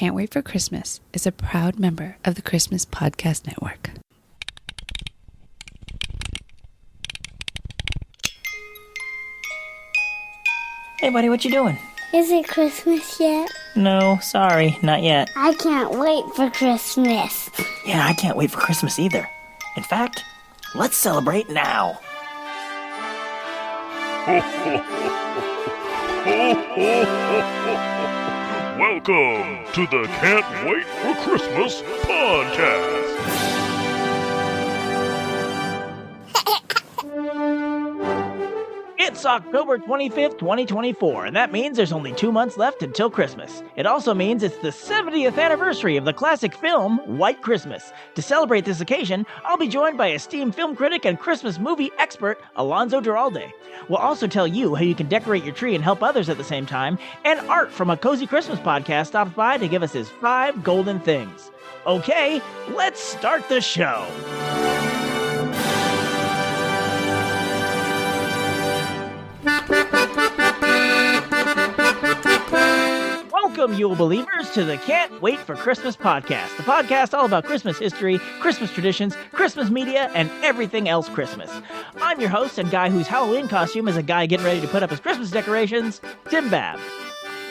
Can't Wait for Christmas is a proud member of the Christmas Podcast Network. Hey buddy, what you doing? Is it Christmas yet? No, sorry, not yet. I can't wait for Christmas. Yeah, I can't wait for Christmas either. In fact, let's celebrate now. Welcome to the Can't Wait for Christmas podcast. It's October 25th, 2024, and that means there's only 2 months left until Christmas. It also means it's the 70th anniversary of the classic film, White Christmas. To celebrate this occasion, I'll be joined by esteemed film critic and Christmas movie expert, Alonso Duralde. We'll also tell you how you can decorate your tree and help others at the same time, and Art from a Cozy Christmas podcast stops by to give us his 5 golden things. Okay, let's start the show. Welcome, Yule believers, to the Can't Wait for Christmas podcast, the podcast all about Christmas history, Christmas traditions, Christmas media, and everything else Christmas. I'm your host and guy whose Halloween costume is a guy getting ready to put up his Christmas decorations, Tim Babb.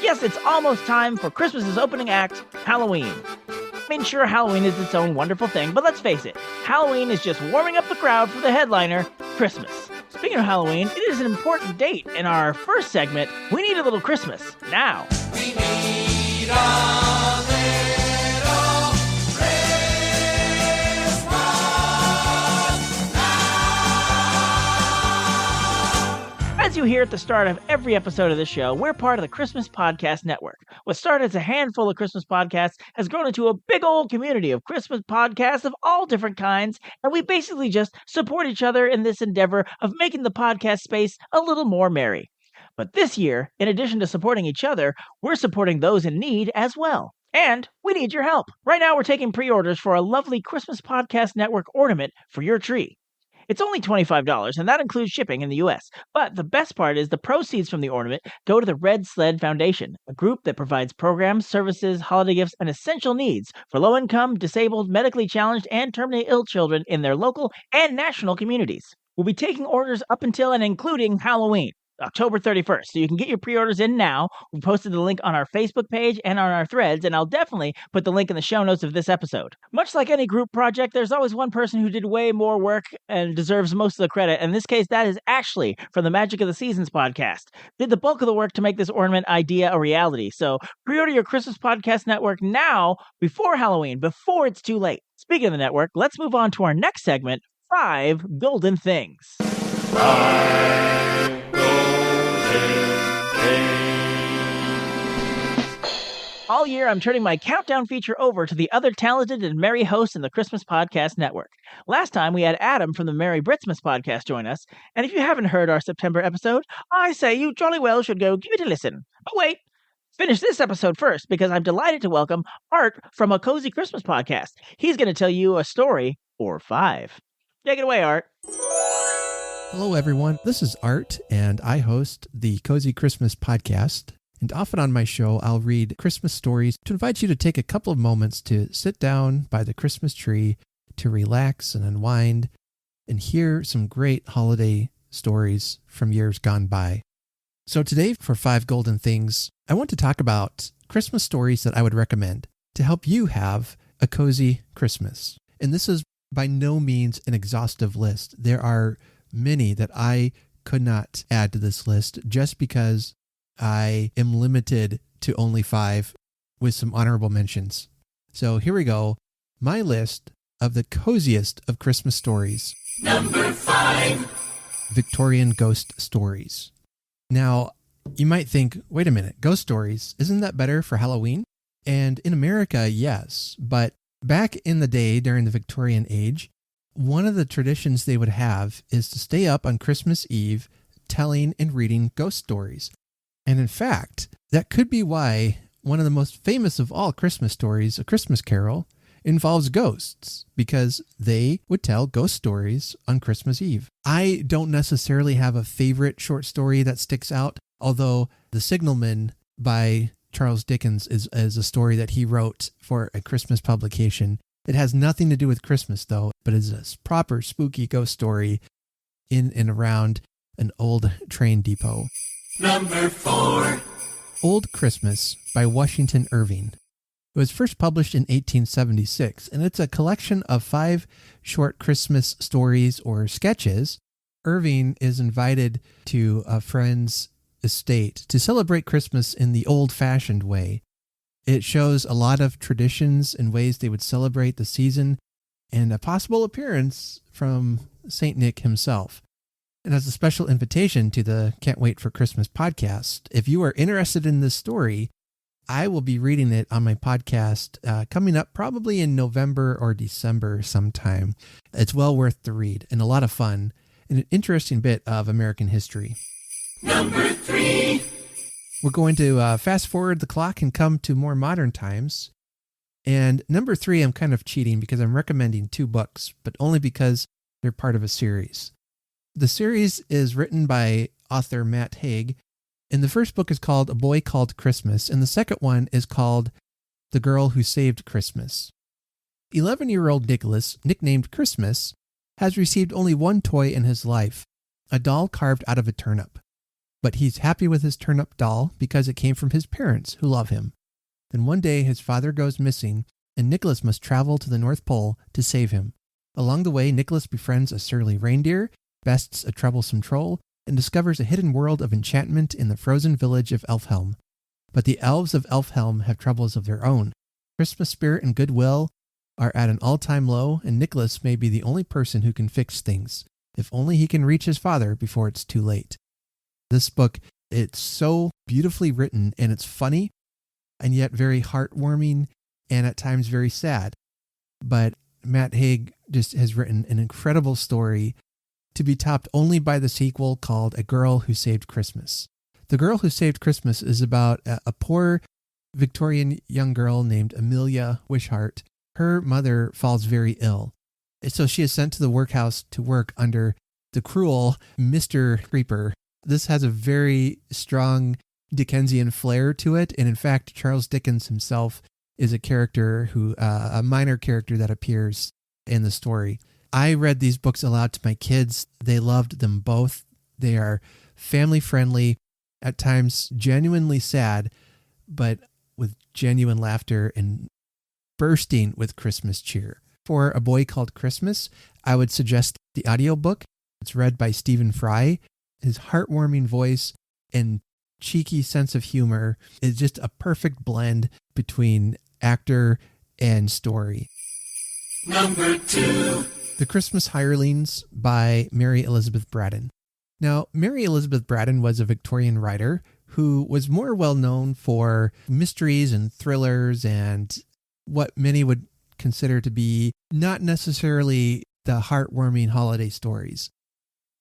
Yes, it's almost time for Christmas's opening act, Halloween. I mean, sure, Halloween is its own wonderful thing, but let's face it, Halloween is just warming up the crowd for the headliner, Christmas. Speaking of Halloween, it is an important date. In our first segment, we need a little Christmas now. We need a little Christmas now. As you hear at the start of every episode of this show, we're part of the Christmas Podcast Network. What started as a handful of Christmas podcasts has grown into a big old community of Christmas podcasts of all different kinds, and we basically just support each other in this endeavor of making the podcast space a little more merry. But this year, in addition to supporting each other, we're supporting those in need as well. And we need your help. Right now, we're taking pre-orders for a lovely Christmas Podcast Network ornament for your tree. It's only $25, and that includes shipping in the U.S. But the best part is the proceeds from the ornament go to the Red Sled Foundation, a group that provides programs, services, holiday gifts, and essential needs for low-income, disabled, medically challenged, and terminally ill children in their local and national communities. We'll be taking orders up until and including Halloween, October 31st, so you can get your pre-orders in now. We posted the link on our Facebook page and on our threads, and I'll definitely put the link in the show notes of this episode. Much like any group project, there's always one person who did way more work and deserves most of the credit. In this case, that is Ashley from the Magic of the Seasons podcast. Did the bulk of the work to make this ornament idea a reality. So pre-order your Christmas Podcast Network now before Halloween, before it's too late. Speaking of the network, let's move on to our next segment, 5 Golden Things. 5 All year, I'm turning my countdown feature over to the other talented and merry hosts in the Christmas Podcast Network. Last time, we had Adam from the Merry Britsmas podcast join us, and if you haven't heard our September episode, I say you jolly well should go give it a listen. But wait, finish this episode first, because I'm delighted to welcome Art from a Cozy Christmas podcast. He's going to tell you a story, or 5. Take it away, Art. Hello, everyone. This is Art, and I host the Cozy Christmas podcast. And often on my show, I'll read Christmas stories to invite you to take a couple of moments to sit down by the Christmas tree, to relax and unwind, and hear some great holiday stories from years gone by. So today, for 5 Golden Things, I want to talk about Christmas stories that I would recommend to help you have a cozy Christmas. And this is by no means an exhaustive list. There are many that I could not add to this list just because I am limited to only 5 with some honorable mentions. So here we go. My list of the coziest of Christmas stories. Number 5. Victorian ghost stories. Now, you might think, wait a minute, ghost stories, isn't that better for Halloween? And in America, yes. But back in the day during the Victorian age, one of the traditions they would have is to stay up on Christmas Eve telling and reading ghost stories. And in fact, that could be why one of the most famous of all Christmas stories, A Christmas Carol, involves ghosts, because they would tell ghost stories on Christmas Eve. I don't necessarily have a favorite short story that sticks out, although The Signalman by Charles Dickens is a story that he wrote for a Christmas publication. It has nothing to do with Christmas, though, but is a proper spooky ghost story in and around an old train depot. Number 4. Old Christmas by Washington Irving. It was first published in 1876, and it's a collection of 5 short Christmas stories or sketches. Irving is invited to a friend's estate to celebrate Christmas in the old-fashioned way. It shows a lot of traditions and ways they would celebrate the season and a possible appearance from St. Nick himself. And as a special invitation to the Can't Wait for Christmas podcast, if you are interested in this story, I will be reading it on my podcast coming up probably in November or December sometime. It's well worth the read and a lot of fun and an interesting bit of American history. Number 3. We're going to fast forward the clock and come to more modern times. And number 3, I'm kind of cheating because I'm recommending 2 books, but only because they're part of a series. The series is written by author Matt Haig, and the first book is called A Boy Called Christmas, and the second one is called The Girl Who Saved Christmas. 11-year-old Nicholas, nicknamed Christmas, has received only one toy in his life, a doll carved out of a turnip. But he's happy with his turnip doll because it came from his parents, who love him. Then one day his father goes missing, and Nicholas must travel to the North Pole to save him. Along the way, Nicholas befriends a surly reindeer, bests a troublesome troll, and discovers a hidden world of enchantment in the frozen village of Elfhelm. But the elves of Elfhelm have troubles of their own. Christmas spirit and goodwill are at an all-time low, and Nicholas may be the only person who can fix things, if only he can reach his father before it's too late. This book, it's so beautifully written, and it's funny, and yet very heartwarming, and at times very sad. But Matt Haig just has written an incredible story to be topped only by the sequel called A Girl Who Saved Christmas. The Girl Who Saved Christmas is about a poor Victorian young girl named Amelia Wishart. Her mother falls very ill, so she is sent to the workhouse to work under the cruel Mr. Creeper. This has a very strong Dickensian flair to it, and in fact, Charles Dickens himself is a character a minor character that appears in the story. I read these books aloud to my kids. They loved them both. They are family friendly, at times genuinely sad, but with genuine laughter and bursting with Christmas cheer. For A Boy Called Christmas, I would suggest the audiobook. It's read by Stephen Fry. His heartwarming voice and cheeky sense of humor is just a perfect blend between actor and story. Number 2. The Christmas Hirelings by Mary Elizabeth Braddon. Now, Mary Elizabeth Braddon was a Victorian writer who was more well known for mysteries and thrillers and what many would consider to be not necessarily the heartwarming holiday stories.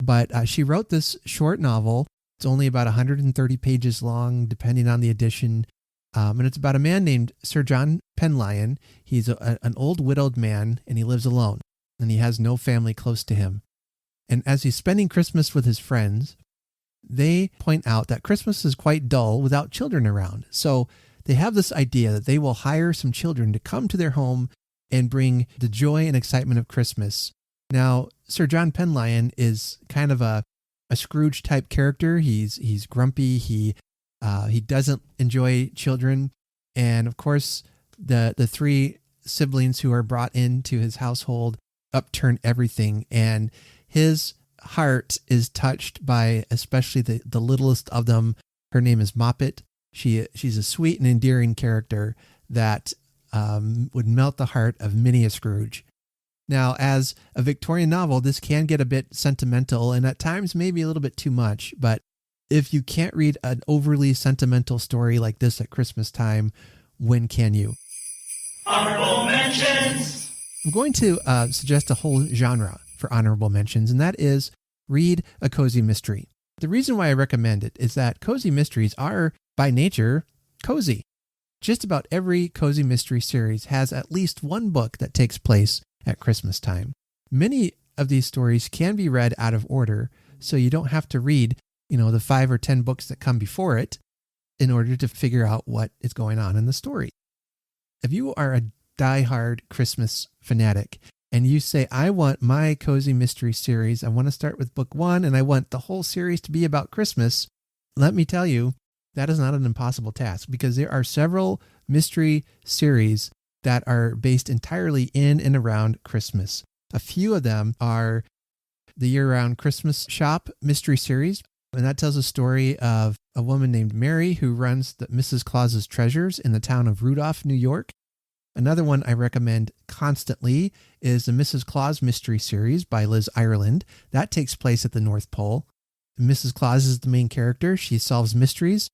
But she wrote this short novel. It's only about 130 pages long, depending on the edition. And it's about a man named Sir John Penlyon. He's an old widowed man, and he lives alone, and he has no family close to him. And as he's spending Christmas with his friends, they point out that Christmas is quite dull without children around. So they have this idea that they will hire some children to come to their home and bring the joy and excitement of Christmas. Now, Sir John Penlyon is kind of a Scrooge type character. He's grumpy. He doesn't enjoy children. And of course, the 3 siblings who are brought into his household upturn everything. And his heart is touched by especially the littlest of them. Her name is Moppet. She's a sweet and endearing character that would melt the heart of many a Scrooge. Now, as a Victorian novel, this can get a bit sentimental and at times maybe a little bit too much. But if you can't read an overly sentimental story like this at Christmas time, when can you? Honorable mentions. I'm going to suggest a whole genre for honorable mentions, and that is read a cozy mystery. The reason why I recommend it is that cozy mysteries are, by nature, cozy. Just about every cozy mystery series has at least one book that takes place at Christmas time. Many of these stories can be read out of order, so you don't have to read, the 5 or 10 books that come before it. in order to figure out what is going on in the story. If you are a diehard Christmas fanatic and you say, I want my cozy mystery series, I want to start with book 1 and I want the whole series to be about Christmas, let me tell you, that is not an impossible task because there are several mystery series that are based entirely in and around Christmas. A few of them are the year-round Christmas shop mystery series, and that tells a story of a woman named Mary who runs the Mrs. Claus's Treasures in the town of Rudolph, New York. Another one I recommend constantly is the Mrs. Claus Mystery Series by Liz Ireland. That takes place at the North Pole. Mrs. Claus is the main character. She solves mysteries,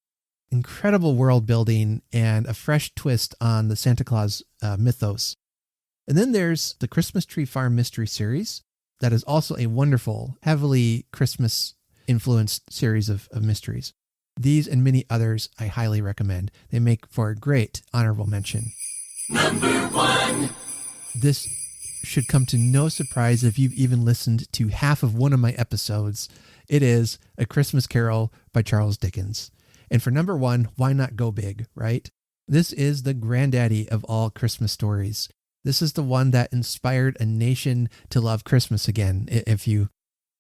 incredible world building, and a fresh twist on the Santa Claus mythos. And then there's the Christmas Tree Farm Mystery Series. That is also a wonderful, heavily Christmas-influenced series of mysteries. These and many others I highly recommend. They make for a great honorable mention. Number 1. This should come to no surprise if you've even listened to half of one of my episodes. It is A Christmas Carol by Charles Dickens. And for number 1, why not go big, right? This is the granddaddy of all Christmas stories. This is the one that inspired a nation to love Christmas again, if you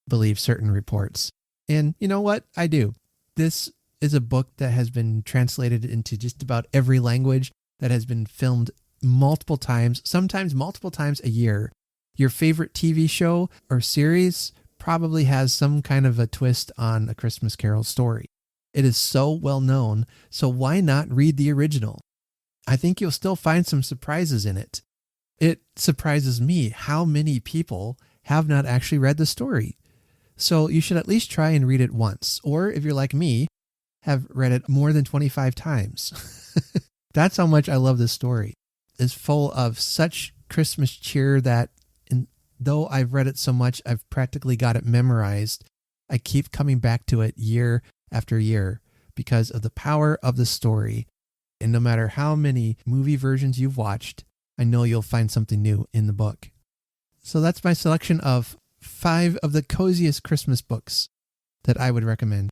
believe certain reports. And you know what? I do. This is a book that has been translated into just about every language, that has been filmed multiple times, sometimes multiple times a year. Your favorite TV show or series probably has some kind of a twist on A Christmas Carol story. It is so well known, so why not read the original? I think you'll still find some surprises in it. It surprises me how many people have not actually read the story. So you should at least try and read it once, or if you're like me, have read it more than 25 times. That's how much I love this story. It's full of such Christmas cheer that though I've read it so much, I've practically got it memorized. I keep coming back to it year after year because of the power of the story. And no matter how many movie versions you've watched, I know you'll find something new in the book. So that's my selection of 5 of the coziest Christmas books that I would recommend.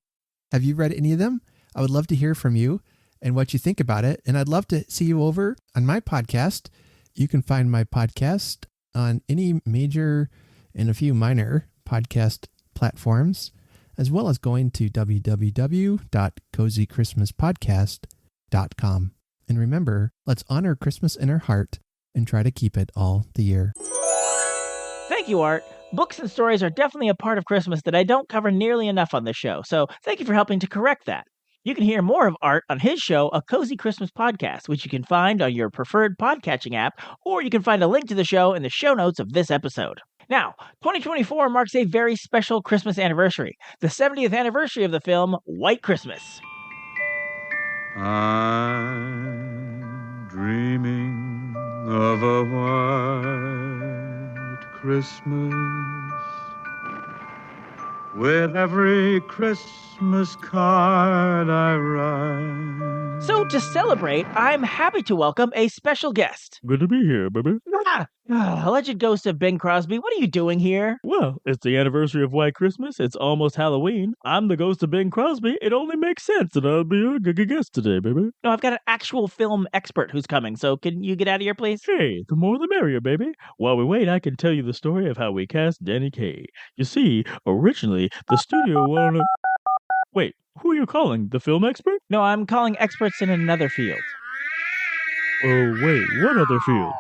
Have you read any of them? I would love to hear from you and what you think about it. And I'd love to see you over on my podcast. You can find my podcast on any major and a few minor podcast platforms, as well as going to www.cozychristmaspodcast.com. And remember, let's honor Christmas in our heart and try to keep it all the year. Thank you, Art. Books and stories are definitely a part of Christmas that I don't cover nearly enough on this show, so thank you for helping to correct that. You can hear more of Art on his show, A Cozy Christmas Podcast, which you can find on your preferred podcatching app, or you can find a link to the show in the show notes of this episode. Now, 2024 marks a very special Christmas anniversary, the 70th anniversary of the film White Christmas. I'm dreaming of a white Christmas with every Christmas card I write. So to celebrate, I'm happy to welcome a special guest. Good to be here, baby. Alleged ghost of Bing Crosby, what are you doing here? Well, it's the anniversary of White Christmas. It's almost Halloween. I'm the ghost of Bing Crosby. It only makes sense that I'll be your guest today, baby. No, I've got an actual film expert who's coming, so can you get out of here, please? Hey, the more the merrier, baby. While we wait, I can tell you the story of how we cast Danny Kaye. You see, originally, the studio wanted to... Wait, who are you calling? The film expert? No, I'm calling experts in another field. Oh, wait, what other field?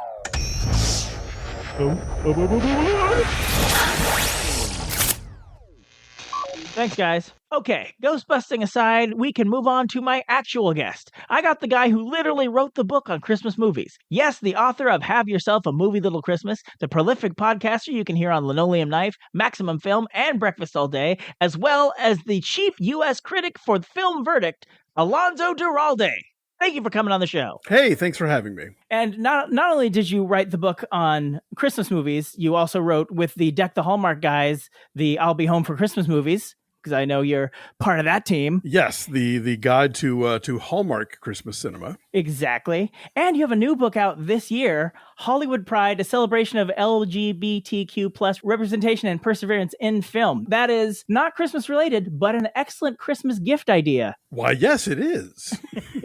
Thanks, guys. Okay, ghost busting aside, we can move on to my actual guest. I got the guy who literally wrote the book on Christmas movies. Yes, the author of Have Yourself a Movie Little Christmas, the prolific podcaster you can hear on Linoleum Knife, Maximum Film, and Breakfast All Day, as well as the chief U.S. critic for Film Verdict, Alonso Duralde. Thank you for coming on the show. Hey, thanks for having me. And not only did you write the book on Christmas movies, you also wrote with the Deck the Hallmark guys, the I'll Be Home for Christmas movies. because I know you're part of that team. Yes, the guide to Hallmark Christmas cinema. Exactly. And you have a new book out this year, Hollywood Pride, a celebration of LGBTQ plus representation and perseverance in film. That is not Christmas related, but an excellent Christmas gift idea. Why, yes, it is.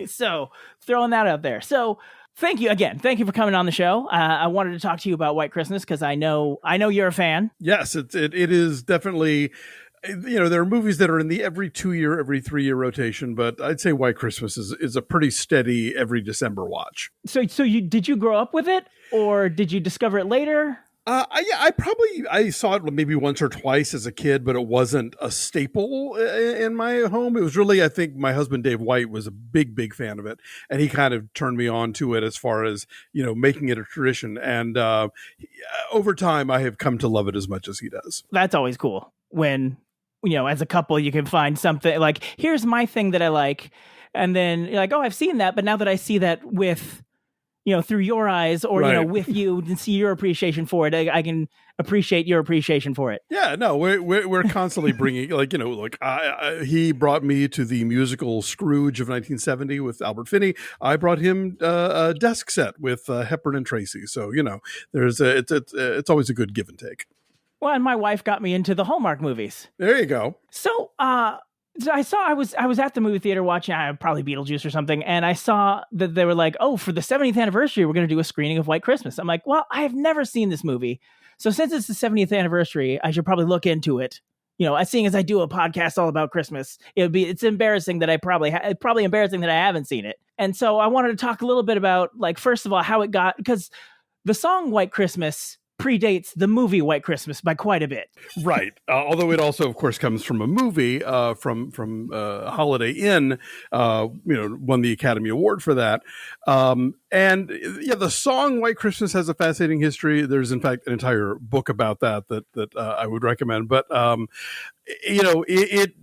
So throwing that out there. So thank you again. Thank you for coming on the show. I wanted to talk to you about White Christmas because I know you're a fan. Yes, it is definitely. There are movies that are in the every 2-year, every 3-year rotation, but I'd say White Christmas is a pretty steady every December watch. So did you grow up with it, or did you discover it later? I saw it maybe once or twice as a kid, but it wasn't a staple in my home. It was really, I think my husband, Dave White, was a big fan of it. And he kind of turned me on to it as far as, making it a tradition. And over time, I have come to love it as much as he does. That's always cool when, as a couple, you can find something like, here's my thing that I like. And then you're like, oh, I've seen that. But now that I see that with, through your eyes or, right. With you and see your appreciation for it, I can appreciate your appreciation for it. Yeah, no, we're constantly bringing, he brought me to the musical Scrooge of 1970 with Albert Finney. I brought him a desk set with Hepburn and Tracy. So, it's always a good give and take. Well, and my wife got me into the Hallmark movies. There you go. So, I was at the movie theater watching probably Beetlejuice or something, and I saw that they were like, oh, for the 70th anniversary, we're going to do a screening of White Christmas. I'm like, well, I have never seen this movie. So since it's the 70th anniversary, I should probably look into it. Seeing as I do a podcast all about Christmas, it's embarrassing that probably embarrassing that I haven't seen it. And so I wanted to talk a little bit about, first of all, how it got, because the song White Christmas predates the movie White Christmas by quite a bit. Right. Although it also, of course, comes from a movie from Holiday Inn, won the Academy Award for that. The song White Christmas has a fascinating history. There's, in fact, an entire book about that I would recommend. But, it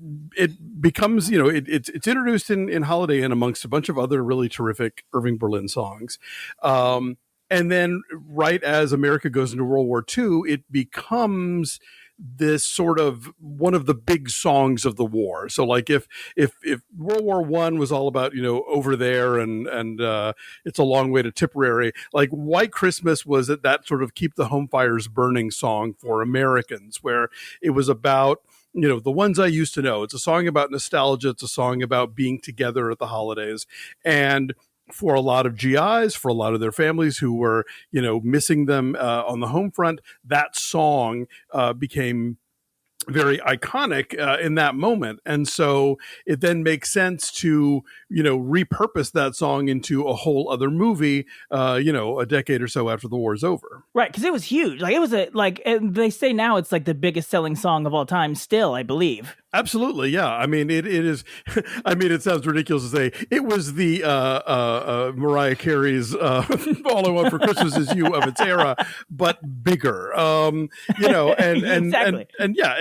becomes, it's introduced in Holiday Inn amongst a bunch of other really terrific Irving Berlin songs. And then right as America goes into World War II, it becomes this sort of one of the big songs of the war. So like if World War I was all about, over there and it's a long way to Tipperary, like White Christmas was that sort of keep the home fires burning song for Americans, where it was about, the ones I used to know. It's a song about nostalgia. It's a song about being together at the holidays. And for a lot of GIs, for a lot of their families who were, missing them on the home front, that song became very iconic in that moment. And so it then makes sense to, repurpose that song into a whole other movie, a decade or so after the war's over. Right. Because it was huge. It was they say now it's the biggest selling song of all time still, I believe. Absolutely. Yeah. I mean, it is, it sounds ridiculous to say it was the Mariah Carey's All I Want for Christmas Is You of its era, but bigger, and exactly. and yeah,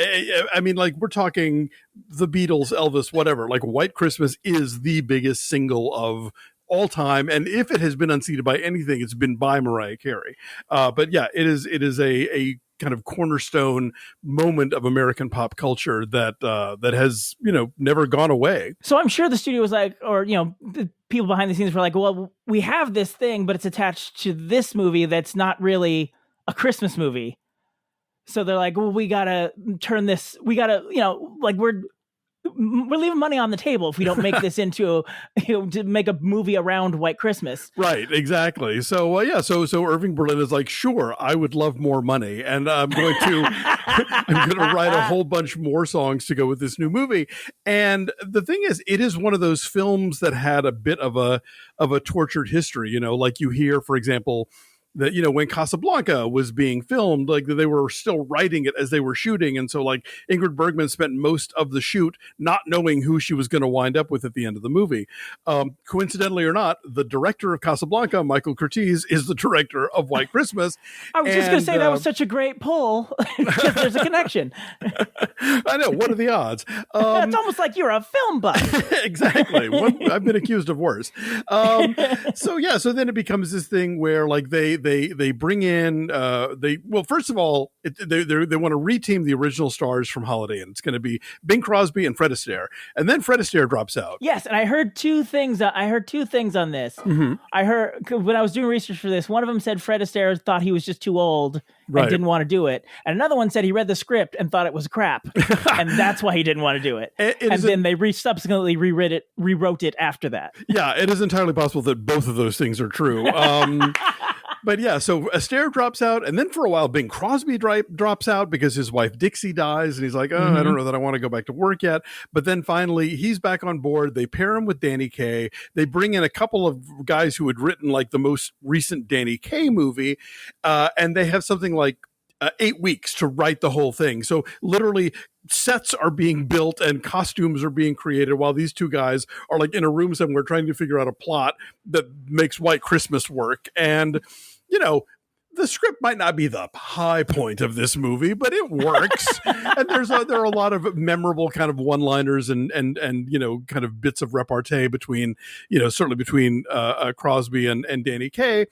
we're talking the Beatles, Elvis, whatever, White Christmas is the biggest single of all time. And if it has been unseated by anything, it's been by Mariah Carey. But yeah, it is a kind of cornerstone moment of American pop culture that has, never gone away. So I'm sure the studio was the people behind the scenes were like, well, we have this thing, but it's attached to this movie that's not really a Christmas movie. So they're like, well, we gotta turn this, we're leaving money on the table if we don't make this into to make a movie around White Christmas. Right, exactly. So so Irving Berlin is like, sure, I would love more money, and I'm going to write a whole bunch more songs to go with this new movie. And the thing is, it is one of those films that had a bit of a tortured history. Like you hear, for example, that, when Casablanca was being filmed, they were still writing it as they were shooting. And so Ingrid Bergman spent most of the shoot not knowing who she was going to wind up with at the end of the movie. Coincidentally or not, the director of Casablanca, Michael Curtiz, is the director of White Christmas. I was just going to say that was such a great pull. There's a connection. I know. What are the odds? It's almost like you're a film buff. Exactly. I've been accused of worse. So then it becomes this thing where they they bring in first of all they want to reteam the original stars from Holiday Inn. It's going to be Bing Crosby and Fred Astaire, and then Fred Astaire drops out. Yes, and I heard two things. I heard two things on this. I heard when I was doing research for this, one of them said Fred Astaire thought he was just too old and didn't want to do it, and another one said he read the script and thought it was crap, and that's why he didn't want to do it. And then they subsequently rewrote it after that. Yeah, it is entirely possible that both of those things are true. But yeah, so Astaire drops out, and then for a while, Bing Crosby drops out because his wife Dixie dies, and he's like, I don't know that I want to go back to work yet. But then finally, he's back on board. They pair him with Danny Kaye. They bring in a couple of guys who had written like the most recent Danny Kaye movie, and they have something like 8 weeks to write the whole thing. So literally, sets are being built and costumes are being created while these two guys are like in a room somewhere trying to figure out a plot that makes White Christmas work. And the script might not be the high point of this movie, but it works. And there are a lot of memorable kind of one-liners and kind of bits of repartee between certainly between Crosby and Danny Kaye.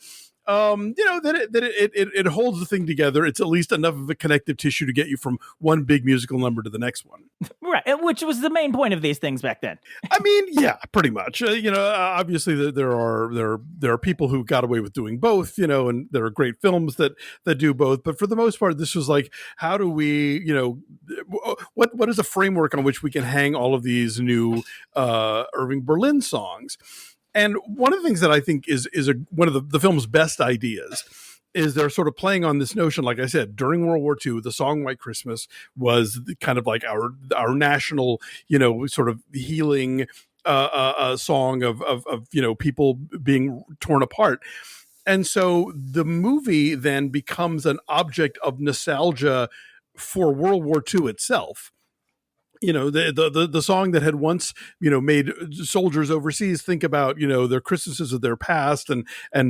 It holds the thing together. It's at least enough of a connective tissue to get you from one big musical number to the next one. Right, which was the main point of these things back then. I mean, yeah, pretty much. Obviously there are people who got away with doing both, and there are great films that do both. But for the most part, this was like, how do we, what is a framework on which we can hang all of these new Irving Berlin songs? And one of the things that I think is one of the film's best ideas is they're sort of playing on this notion. Like I said, during World War II, the song White Christmas was kind of like our national, sort of healing song of people being torn apart. And so the movie then becomes an object of nostalgia for World War II itself. The song that had once, made soldiers overseas think about, their Christmases of their past and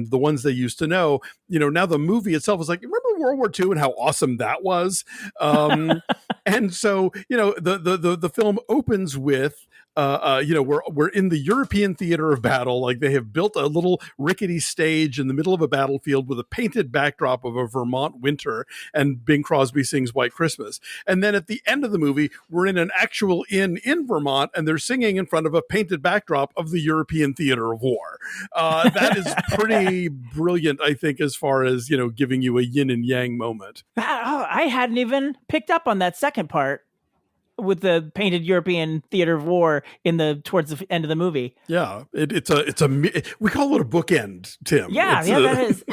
the ones they used to know, now the movie itself is like, remember World War II and how awesome that was? And so, the film opens with, we're in the European theater of battle. Like they have built a little rickety stage in the middle of a battlefield with a painted backdrop of a Vermont winter, and Bing Crosby sings White Christmas. And then at the end of the movie, we're in an actual inn in Vermont, and they're singing in front of a painted backdrop of the European theater of war. That is pretty brilliant, I think, as far as, giving you a yin and yang moment. I hadn't even picked up on that second part with the painted European theater of war towards the end of the movie. Yeah, it's a we call it a bookend, Tim. Yeah, that is.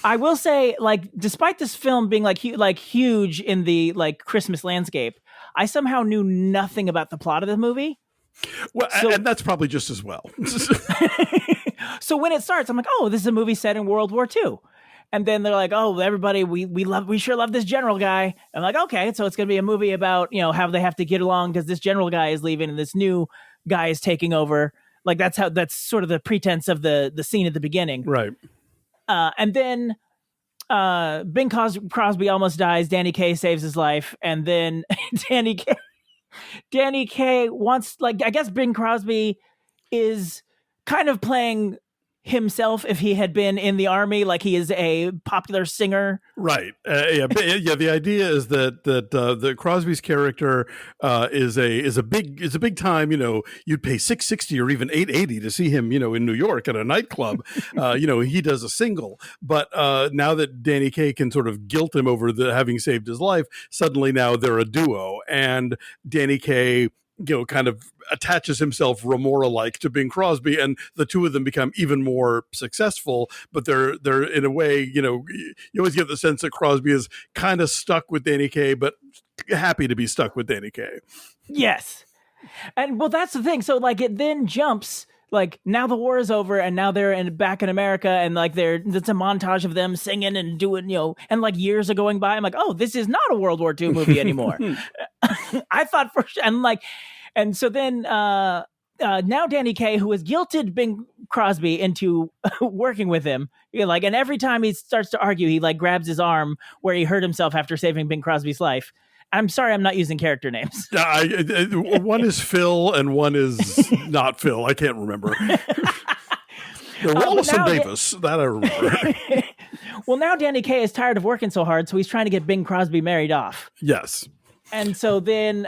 I will say, like, despite this film being like huge in the like Christmas landscape, I somehow knew nothing about the plot of the movie. Well, and that's probably just as well. So when it starts, I'm like, oh, this is a movie set in World War II. And then they're like, oh, everybody, we sure love this general guy. I'm like, okay, so it's going to be a movie about, how they have to get along because this general guy is leaving and this new guy is taking over. Like that's sort of the pretense of the scene at the beginning. Right. And then Bing Crosby almost dies. Danny Kaye saves his life. And then Danny Kaye wants, like, I guess Bing Crosby is kind of playing himself if he had been in the army, like he is a popular singer, right? The idea is that Crosby's character is a big time. You'd pay $660 or even $880 to see him. In New York at a nightclub. He does a single, but now that Danny Kaye can sort of guilt him over having saved his life, suddenly now they're a duo, and Danny Kaye kind of attaches himself Remora-like to Bing Crosby, and the two of them become even more successful. But they're in a way, you always get the sense that Crosby is kind of stuck with Danny Kaye, but happy to be stuck with Danny Kaye. Yes, and well, that's the thing. So like it then jumps. Like now the war is over and now they're back in America and like it's a montage of them singing and doing, and like years are going by. I'm like, oh, this is not a World War II movie anymore. I thought and so then now Danny Kaye, who has guilted Bing Crosby into working with him, and every time he starts to argue, he like grabs his arm where he hurt himself after saving Bing Crosby's life. I'm sorry, I'm not using character names. One is Phil and one is not Phil. I can't remember. Wallace and now Davis, that I remember. Well, now Danny Kaye is tired of working so hard, so he's trying to get Bing Crosby married off. Yes. And so then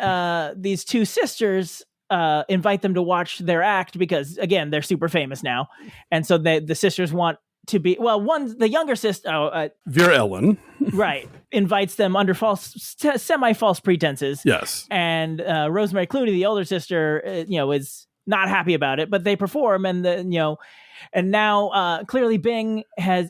these two sisters invite them to watch their act because, again, they're super famous now. And so the sisters want to be, the younger sister, Vera Ellen. right, invites them under semi-false pretenses. Yes. And Rosemary Clooney, the older sister, is not happy about it, but they perform and now clearly Bing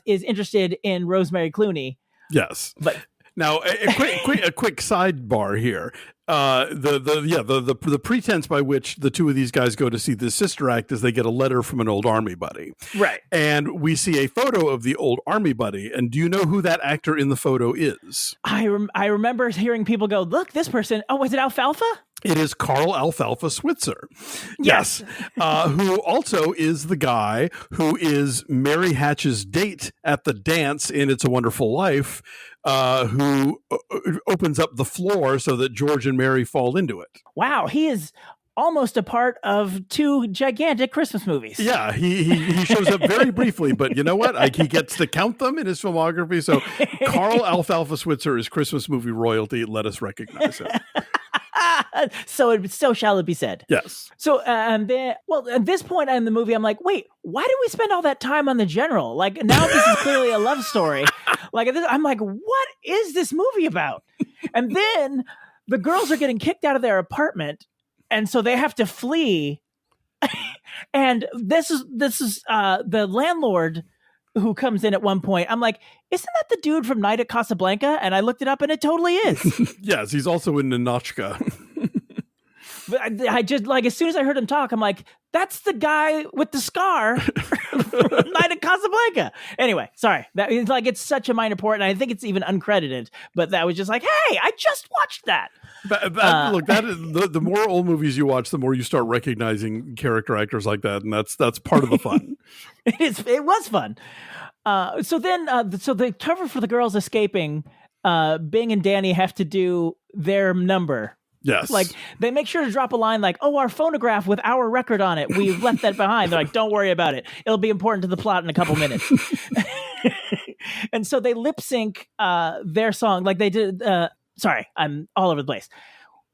is interested in Rosemary Clooney. Yes. But now a quick sidebar here. The pretense by which the two of these guys go to see this sister act is they get a letter from an old army buddy. Right. And we see a photo of the old army buddy. And do you know who that actor in the photo is? I remember hearing people go, look, this person. Oh, was it Alfalfa? It is Carl Alfalfa Switzer. Yes. Who also is the guy who is Mary Hatch's date at the dance in It's a Wonderful Life, who opens up the floor so that George and Mary fall into it. Wow, he is almost a part of two gigantic Christmas movies. Yeah, he shows up very briefly, but you know what? He gets to count them in his filmography. So Carl Alfalfa Switzer is Christmas movie royalty. Let us recognize him. So shall it be said. Yes. So, at this point in the movie, I'm like, wait, why did we spend all that time on the general? Like, now this is clearly a love story. I'm like, what is this movie about? And then the girls are getting kicked out of their apartment, and so they have to flee. And this is the landlord who comes in at one point. I'm like, isn't that the dude from Night at Casablanca? And I looked it up, and it totally is. Yes, he's also in Ninochka. But I just, as soon as I heard him talk, I'm like, that's the guy with the scar from Night at Casablanca. Anyway, sorry. That is it's such a minor part, and I think it's even uncredited. But that was just like, hey, I just watched that. Look, that is, the more old movies you watch, the more you start recognizing character actors like that, and that's part of the fun. It was fun. So the cover for the girls escaping, Bing and Danny have to do their number. Yes. They make sure to drop a line like, oh, our phonograph with our record on it. We've left that behind. They're like, don't worry about it. It'll be important to the plot in a couple minutes. And so they lip sync their song like they did. Sorry, I'm all over the place.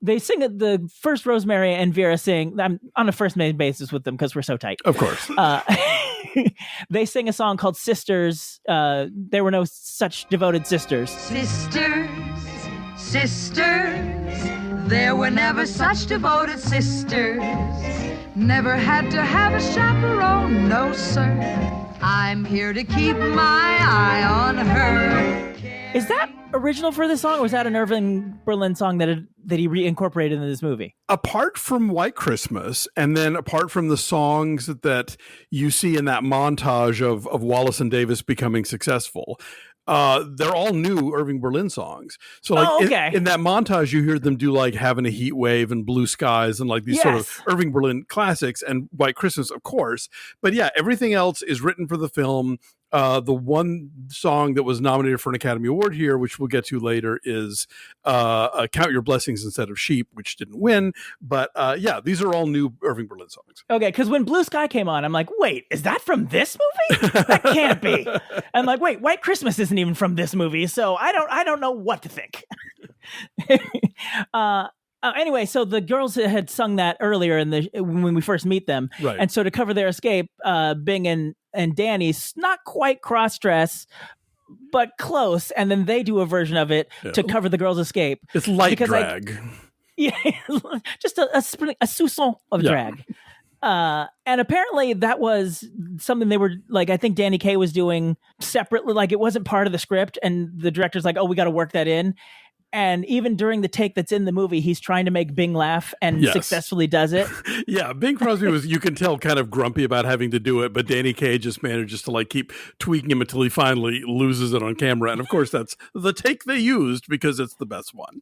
They sing the first Rosemary and Vera sing. I'm on a first name basis with them because we're so tight. Of course. They sing a song called Sisters. There were no such devoted sisters. Sisters, there were never such devoted sisters. Never had to have a chaperone, no sir. I'm here to keep my eye on her. Is that original for this song, or was that an Irving Berlin song that he reincorporated into this movie? Apart from White Christmas, and then apart from the songs that you see in that montage of Wallace and Davis becoming successful, they're all new Irving Berlin songs. So in that montage, you hear them do Having a Heat Wave and Blue Skies and these sort of Irving Berlin classics, and White Christmas, of course. But yeah, everything else is written for the film. The one song that was nominated for an Academy Award here, which we'll get to later, is Count Your Blessings Instead of Sheep, which didn't win. But these are all new Irving Berlin songs. Okay, because when Blue Sky came on, I'm like, wait, is that from this movie? That can't be. I'm like, wait, White Christmas isn't even from this movie, so I don't know what to think. Anyway, so the girls had sung that earlier when we first meet them. Right. And so to cover their escape, Bing and Danny, not quite cross-dress, but close. And then they do a version of it to cover the girls' escape. It's light drag. Just a soupçon of drag. And apparently that was something they were I think Danny Kaye was doing separately. It wasn't part of the script. And the director's like, oh, we got to work that in. And even during the take that's in the movie, he's trying to make Bing laugh and successfully does it. Yeah, Bing Crosby was, you can tell, kind of grumpy about having to do it, but Danny Kaye just manages to keep tweaking him until he finally loses it on camera. And of course, that's the take they used because it's the best one.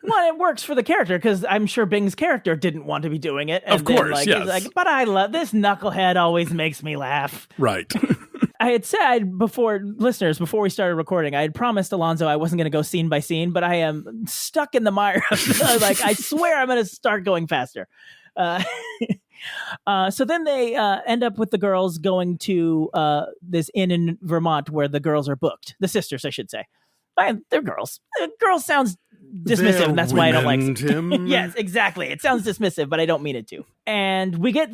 Well, it works for the character because I'm sure Bing's character didn't want to be doing it. And of course, yes. He's like, but I love this knucklehead, always makes me laugh. Right. I had said before we started recording, I had promised Alonso I wasn't going to go scene by scene, but I am stuck in the mire. I swear I'm going to start going faster. So then they end up with the girls going to this inn in Vermont where the girls are booked. The sisters, I should say. They're girls. Girls sounds dismissive, and that's why I don't like him. Yes, exactly. It sounds dismissive, but I don't mean it to. And we get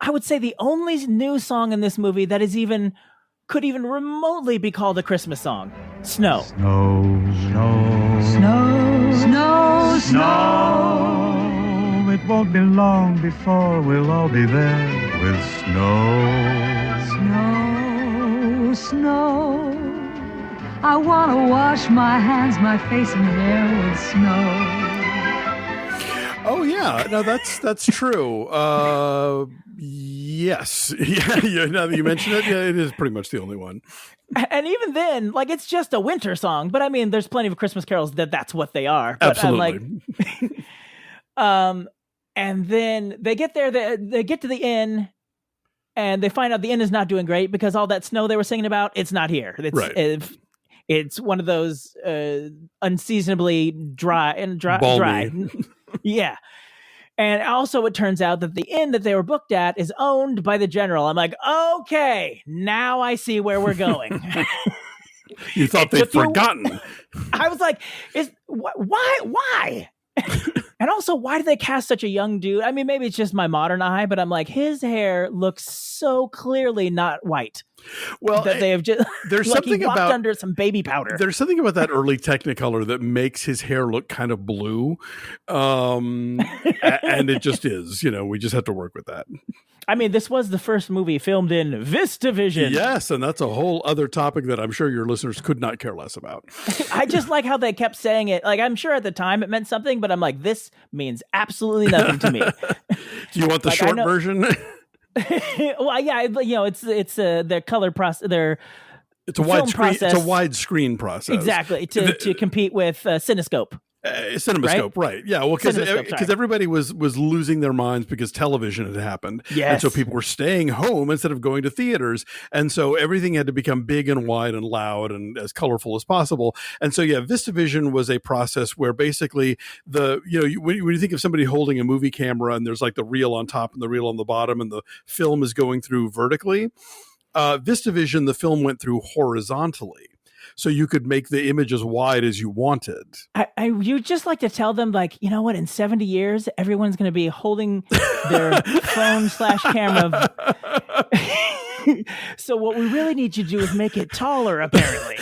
I would say the only new song in this movie that could even remotely be called a Christmas song. Snow. Snow, snow, Snow, snow, snow. it won't be long before we'll all be there with snow. Snow, snow. I want to wash my hands, my face, and hair with snow. Oh yeah, no, that's true. Yes, yeah. Now that you mention it, yeah, it is pretty much the only one. And even then, like, it's just a winter song. But I mean, there's plenty of Christmas carols that's what they are. But Absolutely. And then they get there. They get to the inn, and they find out the inn is not doing great because all that snow they were singing about, it's not here. It's one of those unseasonably dry. Yeah. And also it turns out that the inn that they were booked at is owned by the general. I'm like, okay, now I see where we're going. You thought they'd forgotten. I was like, why? And also, why do they cast such a young dude? I mean, maybe it's just my modern eye, but I'm like, his hair looks so clearly not white. Well, that they have just there's something he walked about under some baby powder. There's something about that early Technicolor that makes his hair look kind of blue, and it just is. We just have to work with that. I mean, this was the first movie filmed in VistaVision. Yes, and that's a whole other topic that I'm sure your listeners could not care less about. I just like how they kept saying it. Like, I'm sure at the time it meant something, but I'm like, this means absolutely nothing to me. Do you want the short version? Well, yeah, it's their color process. It's a widescreen process. Exactly, to compete with Cinescope. CinemaScope, right? Yeah, well, because everybody was losing their minds because television had happened, yes, and so people were staying home instead of going to theaters, and so everything had to become big and wide and loud and as colorful as possible. And so, yeah, VistaVision was a process where basically when you think of somebody holding a movie camera and there's like the reel on top and the reel on the bottom, and the film is going through vertically. VistaVision, the film went through horizontally. So you could make the image as wide as you wanted. You just like to tell them, like, you know what? In 70 years, everyone's going to be holding their phone/camera. So what we really need you to do is make it taller, apparently.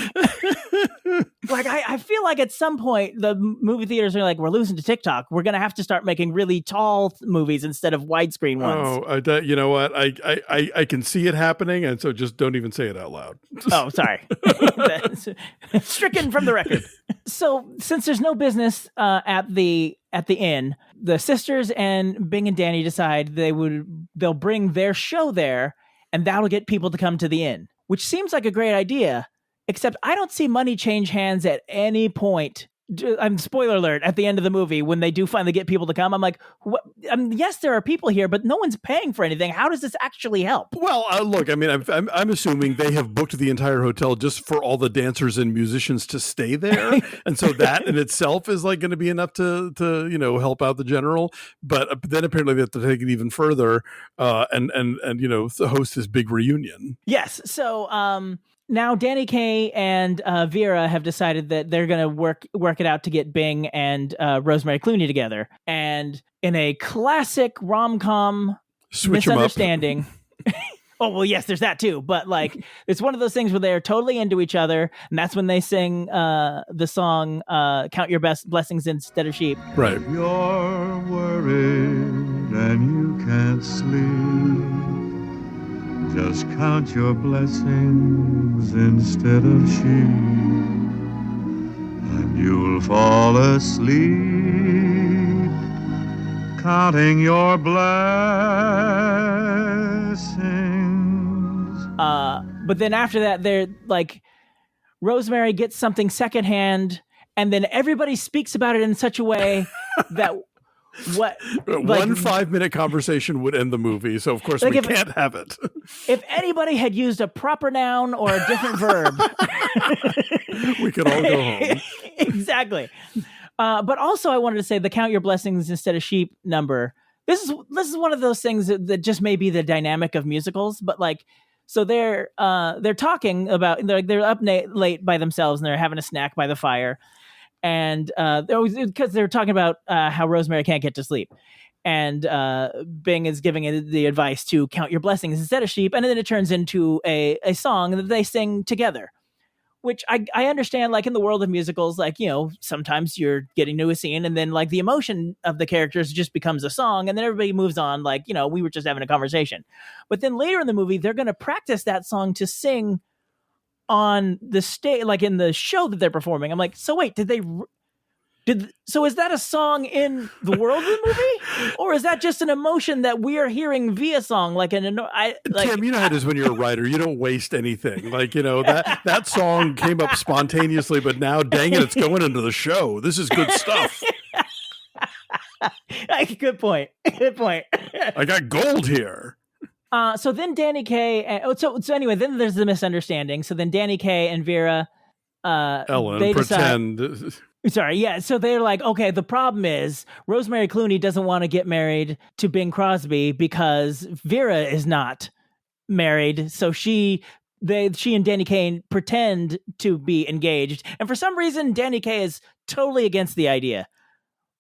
Like, I feel like at some point the movie theaters are like, we're losing to TikTok. We're going to have to start making really tall movies instead of widescreen ones. Oh, you know what? I can see it happening, and so just don't even say it out loud. Oh, sorry. That's stricken from the record. So since there's no business at the inn, the sisters and Bing and Danny decide they'll bring their show there, and that'll get people to come to the inn, which seems like a great idea, except I don't see money change hands at any point. Spoiler alert, at the end of the movie, when they do finally get people to come, I'm like, what? Yes, there are people here, but no one's paying for anything. How does this actually help? Well, look, I mean, I'm assuming they have booked the entire hotel just for all the dancers and musicians to stay there. And so that in itself is like going to be enough to help out the general. But then apparently they have to take it even further and host this big reunion. Yes. So, now Danny Kaye and Vera have decided that they're going to work it out to get Bing and Rosemary Clooney together. And in a classic rom-com misunderstanding... Oh, well, yes, there's that too. But like, it's one of those things where they're totally into each other. And that's when they sing the song, Count Your Best Blessings Instead of Sheep. Right. You're worried and you can't sleep. Just count your blessings instead of sheep, and you'll fall asleep counting your blessings. But then after that, they're like, Rosemary gets something secondhand, and then everybody speaks about it in such a way that one 5-minute conversation would end the movie, so of course we can't have it. If anybody had used a proper noun or a different verb, we could all go home. Exactly. But also I wanted to say the count your blessings instead of sheep number. this is one of those things that just may be the dynamic of musicals, but like, so they're talking about, they're up late by themselves and they're having a snack by the fire, and because they're talking about how Rosemary can't get to sleep, and Bing is giving it the advice to count your blessings instead of sheep, and then it turns into a song that they sing together. Which I understand, like in the world of musicals, like, you know, sometimes you're getting to a scene and then like the emotion of the characters just becomes a song and then everybody moves on. Like, you know, we were just having a conversation. But then later in the movie, they're going to practice that song to sing on the stage, like in the show that they're performing. I'm like, so wait, so is that a song in the world of the movie, or is that just an emotion that we are hearing via song? Like Tim, you know how it is when you're a writer. You don't waste anything. Like, you know, that song came up spontaneously, but now, dang it, it's going into the show. This is good stuff. Good point. Good point. I got gold here. So then Danny Kaye. So anyway, then there's the misunderstanding. So then Danny Kaye and Vera, Ellen, they pretend. Sorry, yeah. So they're like, okay, the problem is Rosemary Clooney doesn't want to get married to Bing Crosby because Vera is not married. So she and Danny Kaye pretend to be engaged. And for some reason, Danny Kaye is totally against the idea.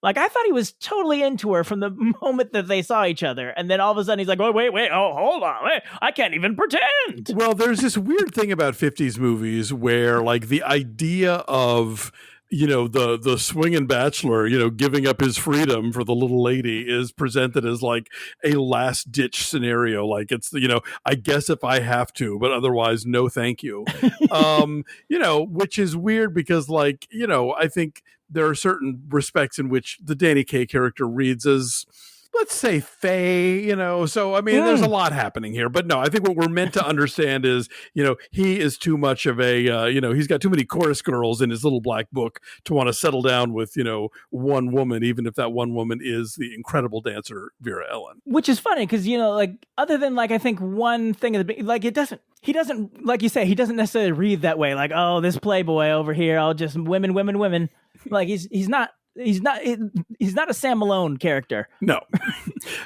Like, I thought he was totally into her from the moment that they saw each other. And then all of a sudden he's like, oh, wait, hold on. Wait, I can't even pretend. Well, there's this weird thing about 50s movies where, like, the idea of, you know, the swinging bachelor, you know, giving up his freedom for the little lady is presented as like a last ditch scenario. Like, it's, you know, I guess if I have to, but otherwise, no, thank you. You know, which is weird because, like, you know, I think there are certain respects in which the Danny Kaye character reads as, let's say, fey, you know. So, I mean, there's a lot happening here. But no, I think what we're meant to understand is, you know, he is too much of a, you know, he's got too many chorus girls in his little black book to want to settle down with, you know, one woman, even if that one woman is the incredible dancer, Vera Ellen. Which is funny because, you know, like, other than, like, I think one thing, like, he doesn't, like you say, he doesn't necessarily read that way. Like, oh, this playboy over here, I'll just women. Like, he's not a Sam Malone character. No.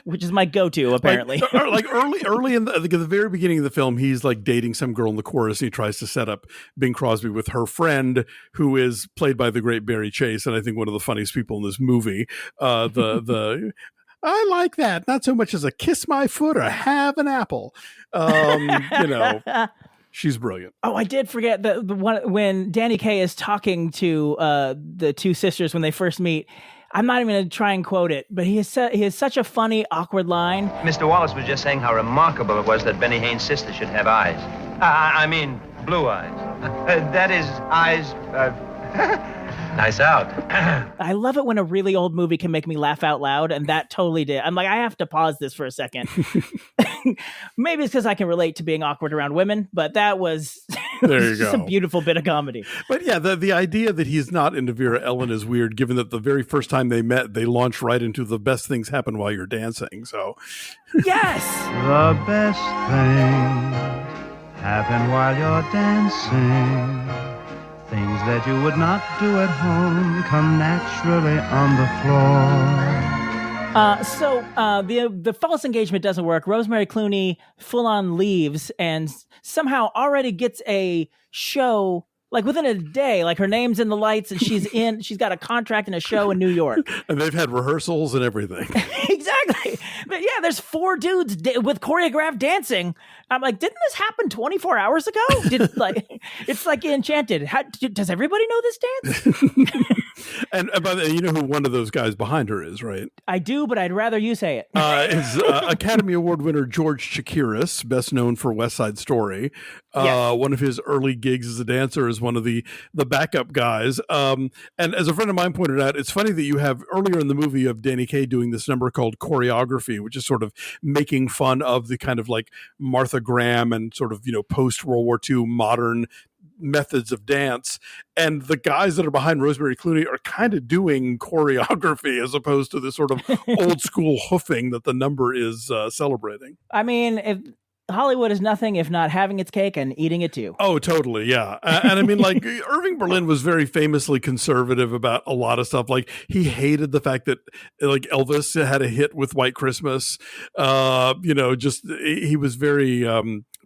Which is my go-to, apparently. Like early in the very beginning of the film, he's like dating some girl in the chorus and he tries to set up Bing Crosby with her friend, who is played by the great Barry Chase, and I think one of the funniest people in this movie. The I like that. Not so much as a kiss my foot or have an apple. You know. She's brilliant. Oh, I did forget the one when Danny Kaye is talking to the two sisters when they first meet. I'm not even going to try and quote it, but he has such a funny, awkward line. Mr. Wallace was just saying how remarkable it was that Benny Haynes' sister should have eyes. I mean, blue eyes. That is, eyes... Nice out. I love it when a really old movie can make me laugh out loud, and that totally did. I'm like, I have to pause this for a second. Maybe it's because I can relate to being awkward around women, but that was just a beautiful bit of comedy. But yeah, the idea that he's not into Vera Ellen is weird, given that the very first time they met, they launched right into the best things happen while you're dancing. So, yes, the best things happen while you're dancing. Things that you would not do at home come naturally on the floor. The false engagement doesn't work. Rosemary Clooney full on leaves and somehow already gets a show like within a day. Like, her name's in the lights and she's got a contract in a show in New York. And they've had rehearsals and everything. Exactly. But yeah, there's 4 dudes with choreographed dancing. I'm like, didn't this happen 24 hours ago? It's like Enchanted. Does everybody know this dance? And by the way, you know who one of those guys behind her is, right? I do, but I'd rather you say it. Is Academy Award winner George Chakiris, best known for West Side Story. Yes. One of his early gigs as a dancer is one of the backup guys. And as a friend of mine pointed out, it's funny that you have earlier in the movie of Danny Kaye doing this number called Choreography, which is sort of making fun of the kind of like Martha Graham and sort of, you know, post World War II modern methods of dance, and the guys that are behind Rosemary Clooney are kind of doing choreography as opposed to the sort of old school hoofing that the number is celebrating. I mean, Hollywood is nothing if not having its cake and eating it too. Oh, totally. Yeah. And I mean, like, Irving Berlin was very famously conservative about a lot of stuff. Like, he hated the fact that, like, Elvis had a hit with White Christmas. He was very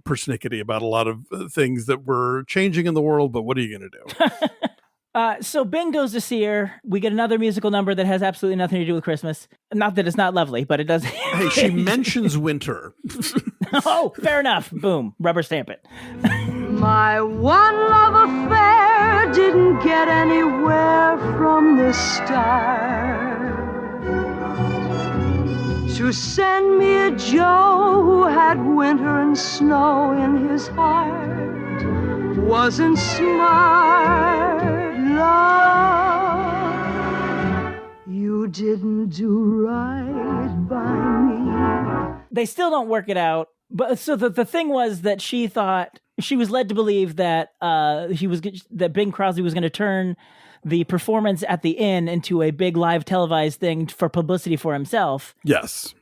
persnickety about a lot of things that were changing in the world. But what are you going to do? So Bing goes to see her. We get another musical number that has absolutely nothing to do with Christmas. Not that it's not lovely, but it does. Hey, she mentions winter. Oh, fair enough. Boom. Rubber stamp it. My one love affair didn't get anywhere from the start. To send me a Joe who had winter and snow in his heart wasn't smart. Love, you didn't do right by me. They still don't work it out. But so the thing was that she thought, she was led to believe that that Bing Crosby was going to turn the performance at the inn into a big live televised thing for publicity for himself. Yes.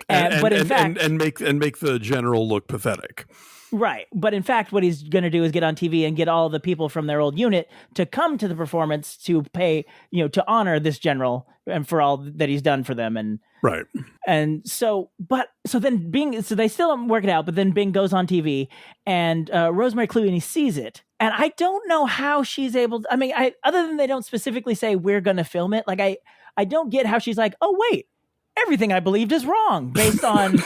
But in fact, make the general look pathetic. Right. But in fact, what he's going to do is get on TV and get all the people from their old unit to come to the performance to pay, to honor this general and for all that he's done for them. And right. And so then Bing, so they still don't work it out, but then Bing goes on TV and Rosemary Clooney sees it. And I don't know how she's able to, other than they don't specifically say we're going to film it. Like, I don't get how she's like, oh, wait, everything I believed is wrong based on...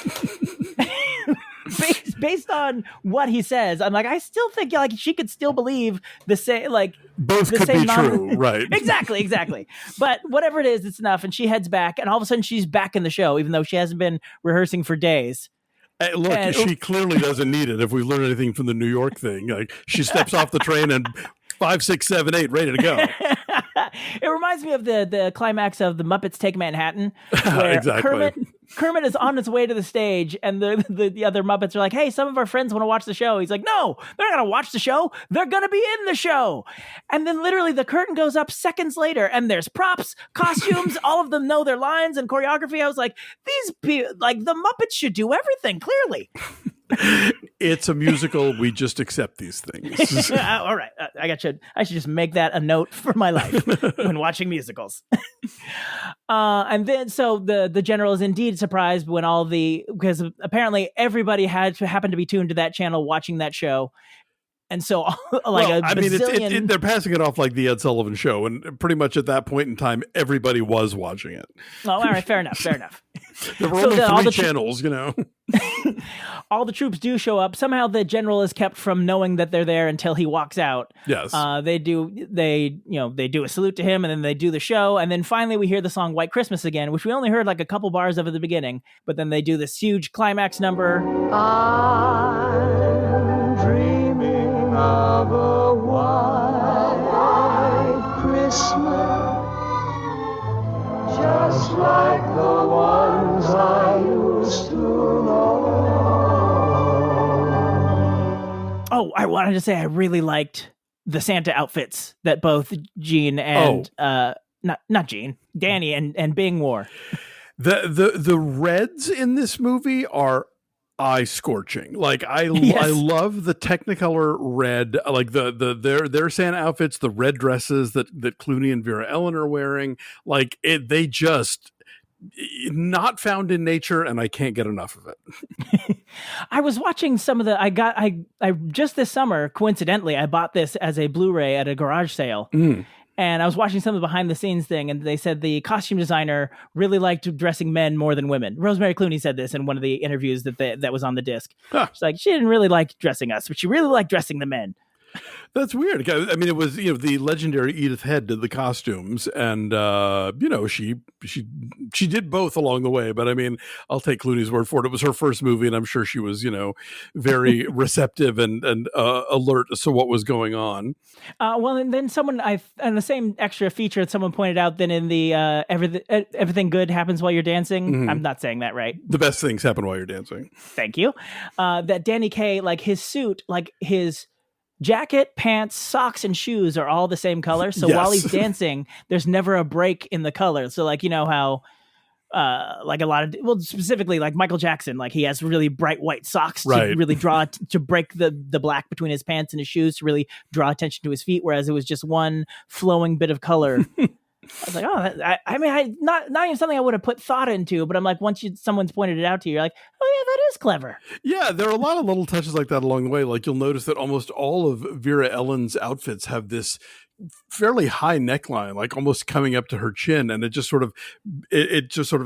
Based on what he says, I'm like, I still think like she could still believe the same, like both could be true, right? Exactly. But whatever it is, it's enough. And she heads back, and all of a sudden she's back in the show, even though she hasn't been rehearsing for days. Hey, look, she clearly doesn't need it. If we've learned anything from the New York thing, like she steps off the train and 5, 6, 7, 8, ready to go. It reminds me of the climax of The Muppets Take Manhattan, where exactly. Kermit is on his way to the stage, and the other Muppets are like, hey, some of our friends want to watch the show. He's like, no, they're not going to watch the show. They're going to be in the show. And then literally the curtain goes up seconds later, and there's props, costumes, all of them know their lines and choreography. I was like, these people, like the Muppets should do everything, clearly. It's a musical. We just accept these things. All right. I should just make that a note for my life when watching musicals. And then so the general is indeed surprised when because apparently everybody happened to be tuned to that channel watching that show. And so they're passing it off like the Ed Sullivan Show. And pretty much at that point in time, everybody was watching it. Oh, all right. Fair enough. There were only 3 channels, All the troops do show up. Somehow the general is kept from knowing that they're there until he walks out. Yes. They do a salute to him, and then they do the show. And then finally we hear the song White Christmas again, which we only heard like a couple bars of at the beginning. But then they do this huge climax number. I'm dreaming of a white Christmas, just like the ones I used to know. Oh, I wanted to say I really liked the Santa outfits that both Gene and not Gene, Danny and Bing wore. The reds in this movie are eye scorching. Like I love the Technicolor red, like their Santa outfits, the red dresses that Clooney and Vera Ellen are wearing. Like they just not found in nature, and I can't get enough of it. I was watching some of the. I just this summer, coincidentally, I bought this as a Blu-ray at a garage sale. And I was watching some of the behind the scenes thing, and they said the costume designer really liked dressing men more than women. Rosemary Clooney said this in one of the interviews that was on the disc. She's like, she didn't really like dressing us, but she really liked dressing the men. That's weird. I mean, it was the legendary Edith Head did the costumes, and she did both along the way. But I mean, I'll take Clooney's word for it. It was her first movie, and I'm sure she was very receptive and alert to what was going on. Well, and then on the same extra feature, someone pointed out that in the everything good happens while you're dancing. Mm-hmm. I'm not saying that right. The best things happen while you're dancing. Thank you. That Danny Kaye, like his suit, like his jacket, pants, socks, and shoes are all the same color. So while he's dancing, there's never a break in the color. So like, how like a lot of, well, specifically like Michael Jackson, like he has really bright white socks to Right. really to break the black between his pants and his shoes to really draw attention to his feet, whereas it was just one flowing bit of color. I was like, oh, I mean, not even something I would have put thought into, but I'm like, once someone's pointed it out to you, you're like, oh yeah, that is clever. Yeah, there are a lot of little touches like that along the way. Like you'll notice that almost all of Vera Ellen's outfits have this fairly high neckline, like almost coming up to her chin, and it just sort of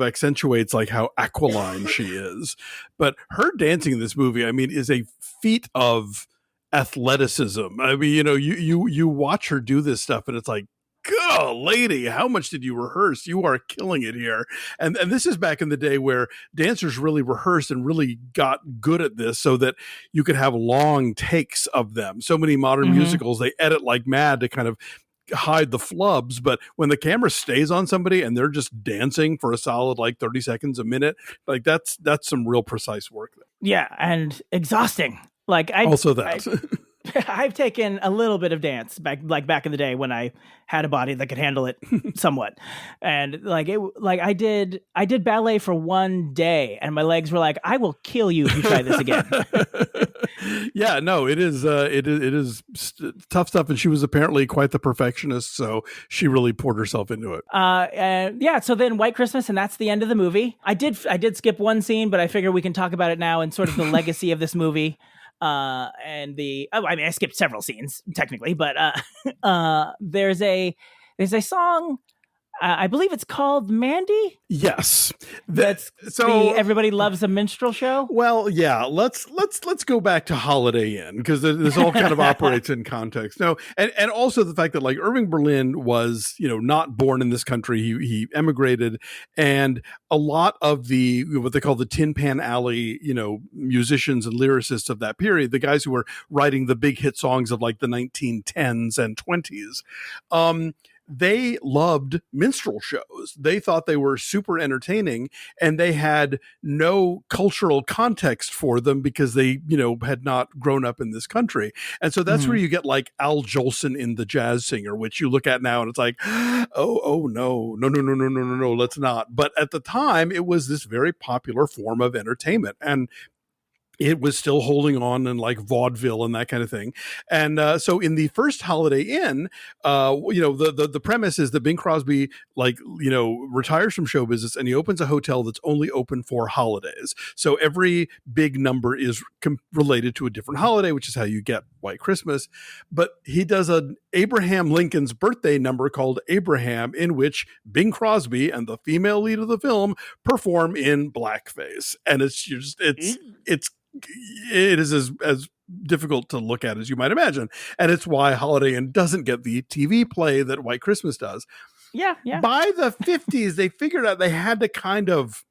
accentuates like how aquiline she is. But her dancing in this movie, I mean, is a feat of athleticism. I mean, you watch her do this stuff, and it's like, God, lady, how much did you rehearse? You are killing it here. And this is back in the day where dancers really rehearsed and really got good at this so that you could have long takes of them. So many modern musicals, they edit like mad to kind of hide the flubs. But when the camera stays on somebody and they're just dancing for a solid like 30 seconds a minute, like that's some real precise work there. Yeah, and exhausting. Like I've taken a little bit of dance back in the day when I had a body that could handle it somewhat. And I did ballet for one day and my legs were like, I will kill you if you try this again. Yeah, no, it is tough stuff. And she was apparently quite the perfectionist. So she really poured herself into it. So then White Christmas, and that's the end of the movie. I did skip one scene, but I figure we can talk about it now and sort of the legacy of this movie. I skipped several scenes technically, but there's a song. I believe it's called Mandy. Yes, Everybody Loves a Minstrel Show. Well, yeah, let's go back to Holiday Inn because this all kind of operates in context. No, and also the fact that like Irving Berlin was not born in this country. He emigrated, and a lot of the what they call the Tin Pan Alley musicians and lyricists of that period, the guys who were writing the big hit songs of like the 1910s and 20s. They loved minstrel shows. They thought they were super entertaining, and they had no cultural context for them because they, had not grown up in this country. And so that's where you get like Al Jolson in The Jazz Singer, which you look at now and it's like, oh no, let's not. But at the time, it was this very popular form of entertainment. And it was still holding on in like vaudeville and that kind of thing. And so in the first Holiday Inn, the premise is that Bing Crosby, retires from show business and he opens a hotel that's only open for holidays. So every big number is related to a different holiday, which is how you get White Christmas. But he does an Abraham Lincoln's birthday number called Abraham, in which Bing Crosby and the female lead of the film perform in blackface. And it is as difficult to look at as you might imagine. And it's why Holiday Inn doesn't get the TV play that White Christmas does. Yeah. By the 50s, they figured out they had to kind of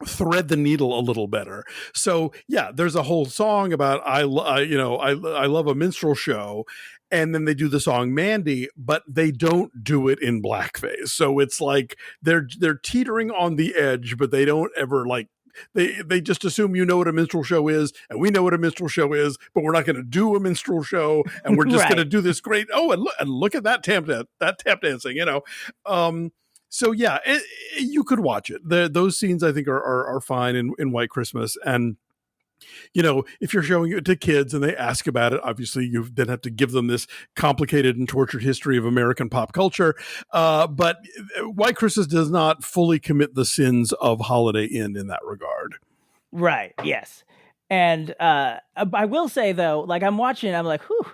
thread the needle a little better. So yeah, there's a whole song about I love a minstrel show. And then they do the song Mandy, but they don't do it in blackface. So it's like they're teetering on the edge, but they don't ever like, They just assume you know what a minstrel show is, and we know what a minstrel show is, but we're not going to do a minstrel show, and we're just going to do this great. Oh, and look at that tap dancing, So yeah, you could watch it. Those scenes I think are fine in White Christmas, and if you're showing it to kids and they ask about it, obviously you then have to give them this complicated and tortured history of American pop culture. But White Christmas does not fully commit the sins of Holiday Inn in that regard. Right. Yes. And I will say though, like I'm watching, I'm like, whew.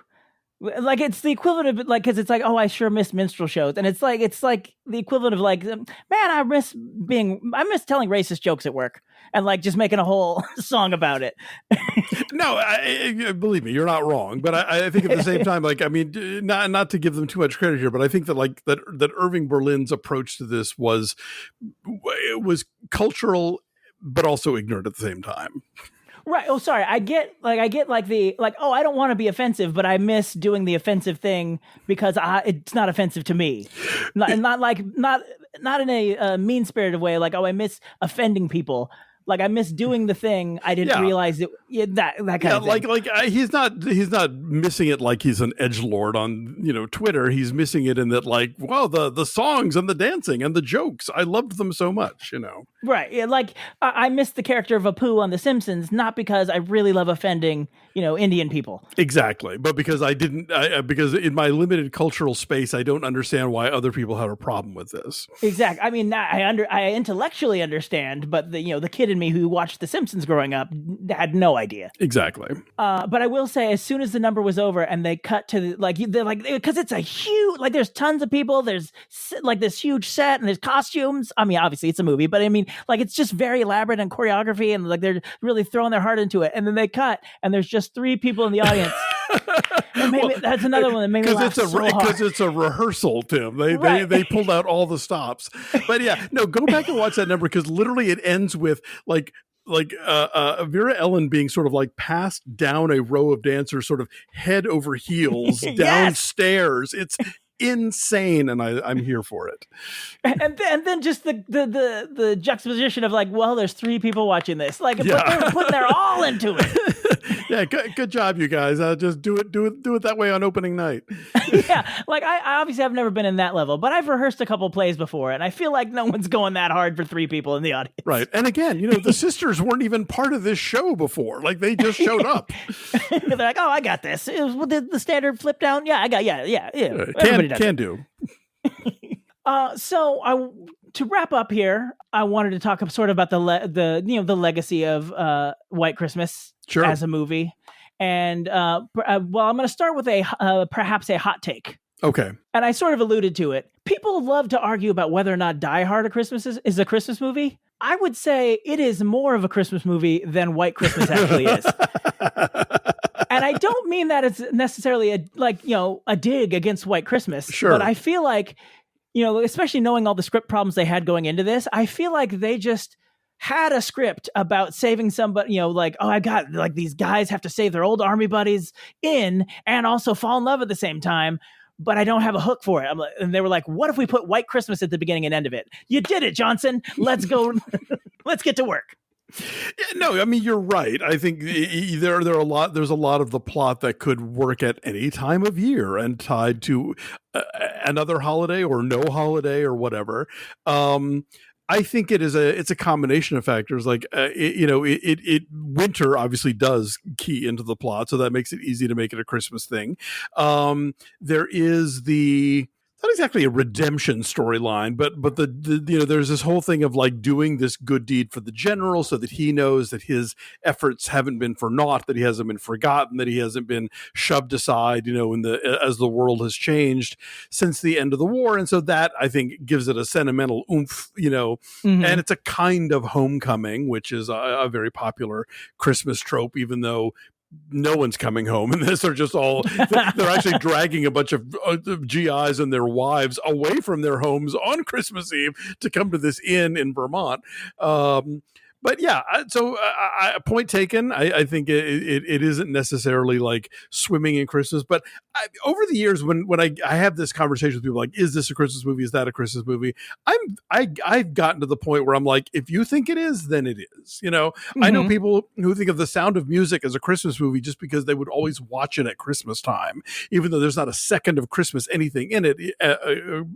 Like it's the equivalent of like, because it's like, oh, I sure miss minstrel shows, and it's like the equivalent of like, man, I miss telling racist jokes at work and like just making a whole song about it. No, believe me, you're not wrong, but I think at the same time, like, I mean, not to give them too much credit here, but I think that like that Irving Berlin's approach to this was cultural, but also ignorant at the same time. Right. Oh, sorry. I get oh, I don't want to be offensive, but I miss doing the offensive thing because it's not offensive to me. Not in a mean-spirited way. Like, oh, I miss offending people. Like I miss doing the thing. I didn't realize it. Yeah, that kind of thing. He's not missing it like he's an edgelord on Twitter. He's missing it in that the songs and the dancing and the jokes. I loved them so much. Right. Yeah, like I miss the character of Apu on The Simpsons, not because I really love offending Indian people. Exactly, but because because in my limited cultural space, I don't understand why other people have a problem with this. Exactly. I mean, I intellectually understand, but the kid in me who watched The Simpsons growing up had no idea. Exactly. But I will say, as soon as the number was over and they cut to because it's a huge, there's tons of people, there's this huge set and there's costumes. I mean, obviously it's a movie, but I mean, it's just very elaborate and choreography and they're really throwing their heart into it. And then they cut and there's just 3 people in the audience. That's another one that made me laugh so hard. Because it's a rehearsal, Tim. They pulled out all the stops. But go back and watch that number because literally it ends with Vera Ellen being sort of passed down a row of dancers, sort of head over heels downstairs. It's insane, and I'm here for it. And then just the juxtaposition of there's 3 people watching this, but they're putting their all into it. Yeah, good job, you guys. Just do it that way on opening night. Yeah, I obviously have never been in that level, but I've rehearsed a couple plays before, and I feel like no one's going that hard for 3 people in the audience. Right, and again, the sisters weren't even part of this show before; they just showed up. They're like, "Oh, I got this. It was the standard flip down. Yeah, I got. Yeah. Can do. To wrap up here, I wanted to talk sort of about the legacy of White Christmas as a movie, and I'm going to start with perhaps a hot take. Okay, and I sort of alluded to it. People love to argue about whether or not Die Hard is a Christmas movie. I would say it is more of a Christmas movie than White Christmas actually is. And I don't mean that it's necessarily a dig against White Christmas. Sure. But I feel like, especially knowing all the script problems they had going into this, I feel like they just had a script about saving somebody, I got these guys have to save their old army buddies and also fall in love at the same time. But I don't have a hook for it. And they were like, what if we put White Christmas at the beginning and end of it? You did it, Johnson. Let's go. Let's get to work. Yeah, no, I mean, you're right. I think there's a lot of the plot that could work at any time of year and tied to another holiday or no holiday or whatever. I think it's a combination of factors. Winter obviously does key into the plot, so that makes it easy to make it a Christmas thing. There is not exactly a redemption storyline, but there's this whole thing of doing this good deed for the general so that he knows that his efforts haven't been for naught, that he hasn't been forgotten, that he hasn't been shoved aside, as the world has changed since the end of the war. And so that, I think, gives it a sentimental oomph, and it's a kind of homecoming, which is a very popular Christmas trope, even though no one's coming home in this. They're just they're actually dragging a bunch of GIs and their wives away from their homes on Christmas Eve to come to this inn in Vermont. But yeah, so point taken. I think it isn't necessarily swimming in Christmas, but over the years when I have this conversation with people is this a Christmas movie? Is that a Christmas movie? I've gotten to the point where I'm like, if you think it is, then it is. I know people who think of The Sound of Music as a Christmas movie just because they would always watch it at Christmas time, even though there's not a second of Christmas anything in it,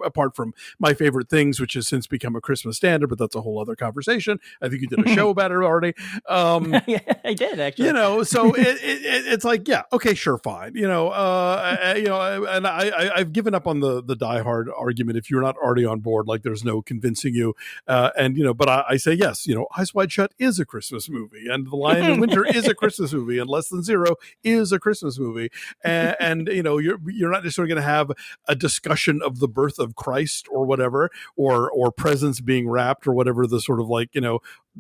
apart from My Favorite Things, which has since become a Christmas standard, but that's a whole other conversation. I think you did a show about it already. Yeah, I did actually. So it's okay, sure, fine. And I've given up on the Die Hard argument. If you're not already on board, there's no convincing you. But I say yes. Eyes Wide Shut is a Christmas movie, and The Lion in Winter is a Christmas movie, and Less Than Zero is a Christmas movie. And you're not necessarily going to have a discussion of the birth of Christ or whatever, or presents being wrapped or whatever the sort of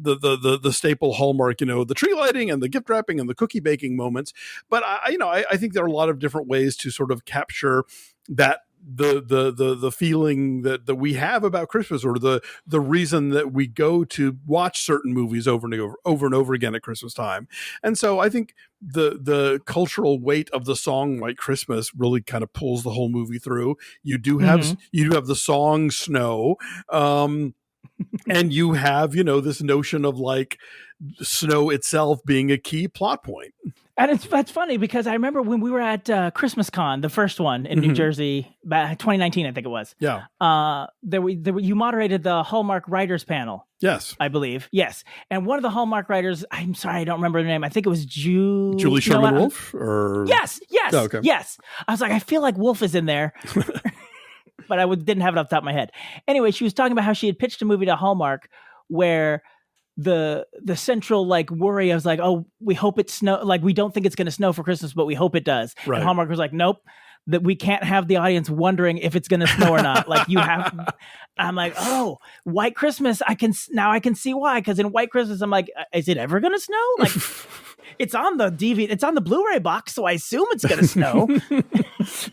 the staple hallmark, the tree lighting and the gift wrapping and the cookie baking moments. But I think there are a lot of different ways to sort of capture that the feeling that we have about Christmas, or the reason that we go to watch certain movies over and over again at Christmas time. And so I think the cultural weight of the song White Christmas really kind of pulls the whole movie through. You do have the song Snow. And you have, this notion of like snow itself being a key plot point. And that's funny because I remember when we were at Christmas Con, the first one in New Jersey, back 2019, I think it was. Yeah. You moderated the Hallmark Writers Panel. Yes. I believe. Yes. And one of the Hallmark writers, I'm sorry, I don't remember the name. I think it was Julie Sherman Wolfe? Yes. Oh, okay. Yes. I was like, I feel like Wolfe is in there. But I didn't have it off the top of my head. Anyway, she was talking about how she had pitched a movie to Hallmark where the central like worry, I was like, oh, we hope it snow, like we don't think it's going to snow for Christmas, but we hope it does. Right. And Hallmark was like, nope, that we can't have the audience wondering if it's going to snow or not. Like you have, I'm like, oh, White Christmas. I can see why. Cause in White Christmas, I'm like, is it ever going to snow? Like it's on the DVD, it's on the Blu-ray box. So I assume it's going to snow.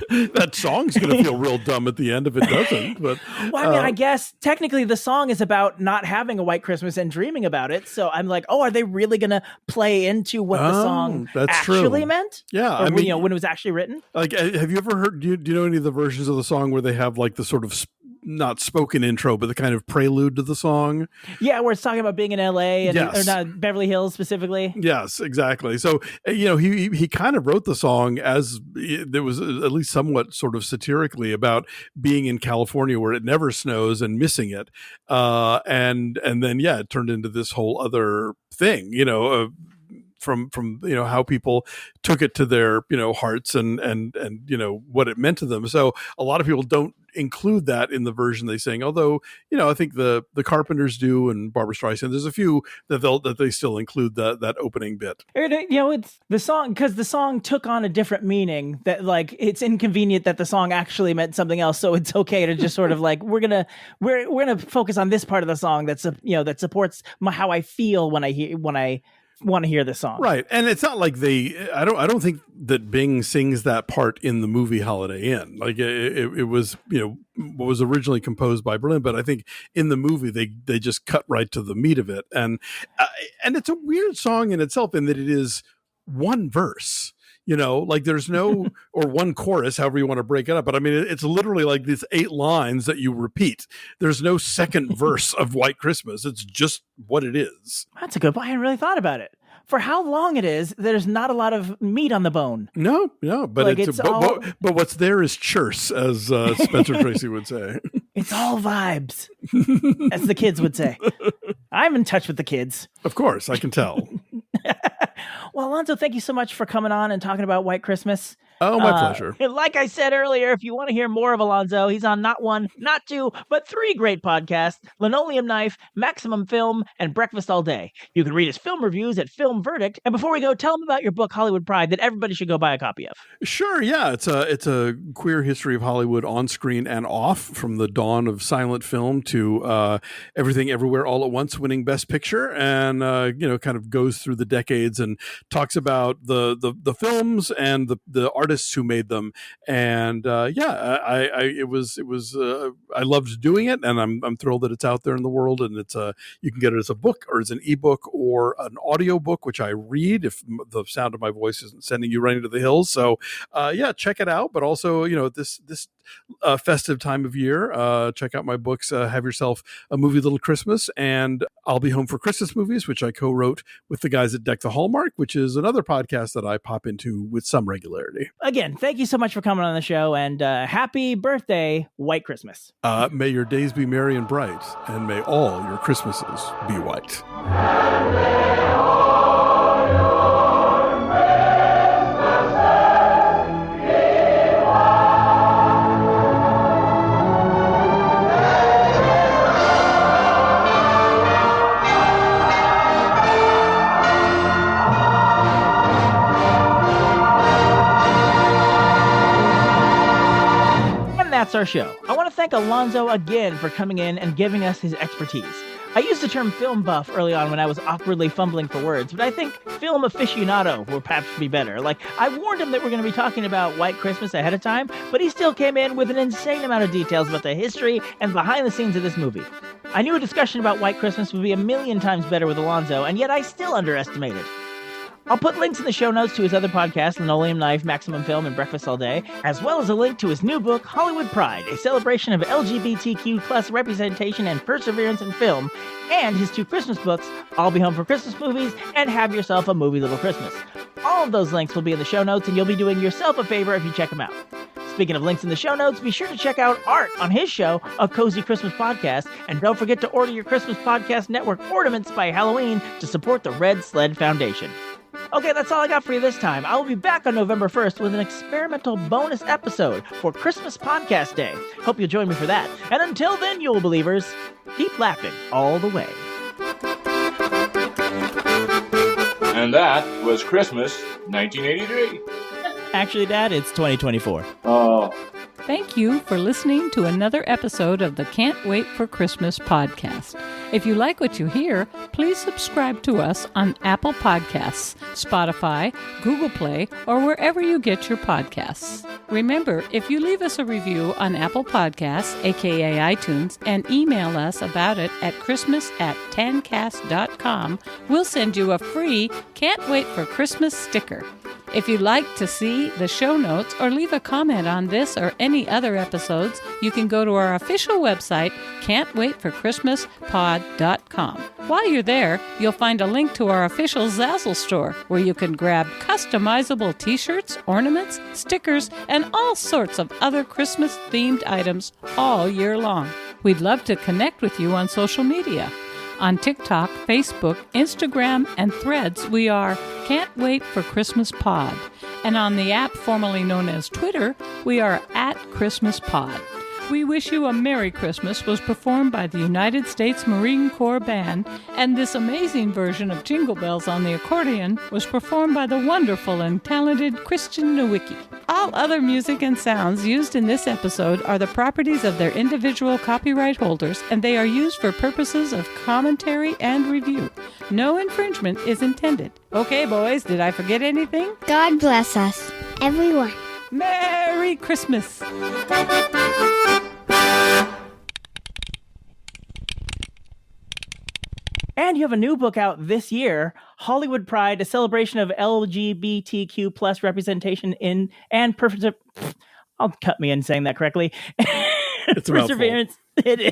That song's going to feel real dumb at the end if it doesn't. But well, I mean, I guess technically the song is about not having a White Christmas and dreaming about it. So I'm like, oh, are they really going to play into what the song actually meant? Yeah. Or, when it was actually written? Like, have you ever heard, do you know any of the versions of the song where they have like the sort of not spoken intro, but the kind of prelude to the song? Yeah, where it's talking about being in LA and or not Beverly Hills specifically. Yes, exactly. So, he kind of wrote the song as there was at least somewhat sort of satirically about being in California where it never snows and missing it. And then, it turned into this whole other thing, from how people took it to their hearts and what it meant to them. So a lot of people don't include that in the version they sing, although I think the Carpenters do and Barbra Streisand. There's a few that they still include that opening bit. It's the song because the song took on a different meaning. That like it's inconvenient that the song actually meant something else, so it's okay to just sort of like we're gonna focus on this part of the song that's that supports how I feel when I want to hear this song. Right. And it's not like I don't think that Bing sings that part in the movie Holiday Inn. Like it was, what was originally composed by Berlin, but I think in the movie they just cut right to the meat of it. And it's a weird song in itself in that it is one verse. Like there's no, or one chorus, however you want to break it up. But I mean, it's literally like these 8 lines that you repeat. There's no second verse of White Christmas. It's just what it is. That's a good point. I hadn't really thought about it. For how long it is, there's not a lot of meat on the bone. No, but like but what's there is churse, as Spencer Tracy would say. It's all vibes, as the kids would say. I'm in touch with the kids. Of course, I can tell. Well, Alonso, thank you so much for coming on and talking about White Christmas. Oh, my pleasure. Like I said earlier, if you want to hear more of Alonso, he's on not 1, not 2, but 3 great podcasts: Linoleum Knife, Maximum Film, and Breakfast All Day. You can read his film reviews at Film Verdict. And before we go, tell him about your book, Hollywood Pride, that everybody should go buy a copy of. Sure, yeah. It's a queer history of Hollywood on screen and off, from the dawn of silent film to Everything Everywhere All at Once winning Best Picture, and kind of goes through the decades and talks about the films and the artists who made them. And I loved doing it, and I'm thrilled that it's out there in the world, and you can get it as a book or as an ebook or an audio book, which I read if the sound of my voice isn't sending you right into the hills. So check it out. But also, this festive time of year, check out my books. Have yourself a movie Little Christmas, and I'll Be Home for Christmas Movies, which I co-wrote with the guys at Deck the Hallmark, which is another podcast that I pop into with some regularity. Again, thank you so much for coming on the show, and happy birthday, White Christmas. May your days be merry and bright, and may all your Christmases be white. That's our show. I want to thank Alonso again for coming in and giving us his expertise. I used the term film buff early on when I was awkwardly fumbling for words, but I think film aficionado will perhaps be better. Like, I warned him that we're going to be talking about White Christmas ahead of time, but he still came in with an insane amount of details about the history and behind the scenes of this movie. I knew a discussion about White Christmas would be a million times better with Alonso, and yet I still underestimated. I'll put links in the show notes to his other podcasts, Linoleum, Knife, Maximum Film, and Breakfast All Day, as well as a link to his new book, Hollywood Pride, a celebration of LGBTQ plus representation and perseverance in film, and his 2 Christmas books, I'll Be Home for Christmas Movies and Have Yourself a Movie Little Christmas. All of those links will be in the show notes, and you'll be doing yourself a favor if you check them out. Speaking of links in the show notes, be sure to check out Art on his show, A Cozy Christmas Podcast, and don't forget to order your Christmas Podcast Network ornaments by Halloween to support the Red Sled Foundation. Okay, that's all I got for you this time. I will be back on November 1st with an experimental bonus episode for Christmas Podcast Day. Hope you'll join me for that. And until then, Yule Believers, keep laughing all the way. And that was Christmas 1983. Actually, Dad, it's 2024. Oh. Thank you for listening to another episode of the Can't Wait for Christmas podcast. If you like what you hear, please subscribe to us on Apple Podcasts, Spotify, Google Play, or wherever you get your podcasts. Remember, if you leave us a review on Apple Podcasts, aka iTunes, and email us about it at christmas@tancast.com, we'll send you a free Can't Wait for Christmas sticker. If you'd like to see the show notes or leave a comment on this or any other episodes, you can go to our official website, can'twaitforchristmaspod.com. While you're there, you'll find a link to our official Zazzle store, where you can grab customizable t-shirts, ornaments, stickers, and all sorts of other Christmas-themed items all year long. We'd love to connect with you on social media. On TikTok, Facebook, Instagram, and Threads, we are Can't Wait for Christmas Pod. And on the app formerly known as Twitter, we are @ChristmasPod. We Wish You a Merry Christmas was performed by the United States Marine Corps Band, and this amazing version of Jingle Bells on the accordion was performed by the wonderful and talented Christian Nowicki. All other music and sounds used in this episode are the properties of their individual copyright holders, and they are used for purposes of commentary and review. No infringement is intended. Okay, boys, did I forget anything? God bless us, everyone. Merry Christmas! And you have a new book out this year, Hollywood Pride, a celebration of LGBTQ plus representation in and I'll cut me in saying that correctly. It's perseverance. It is.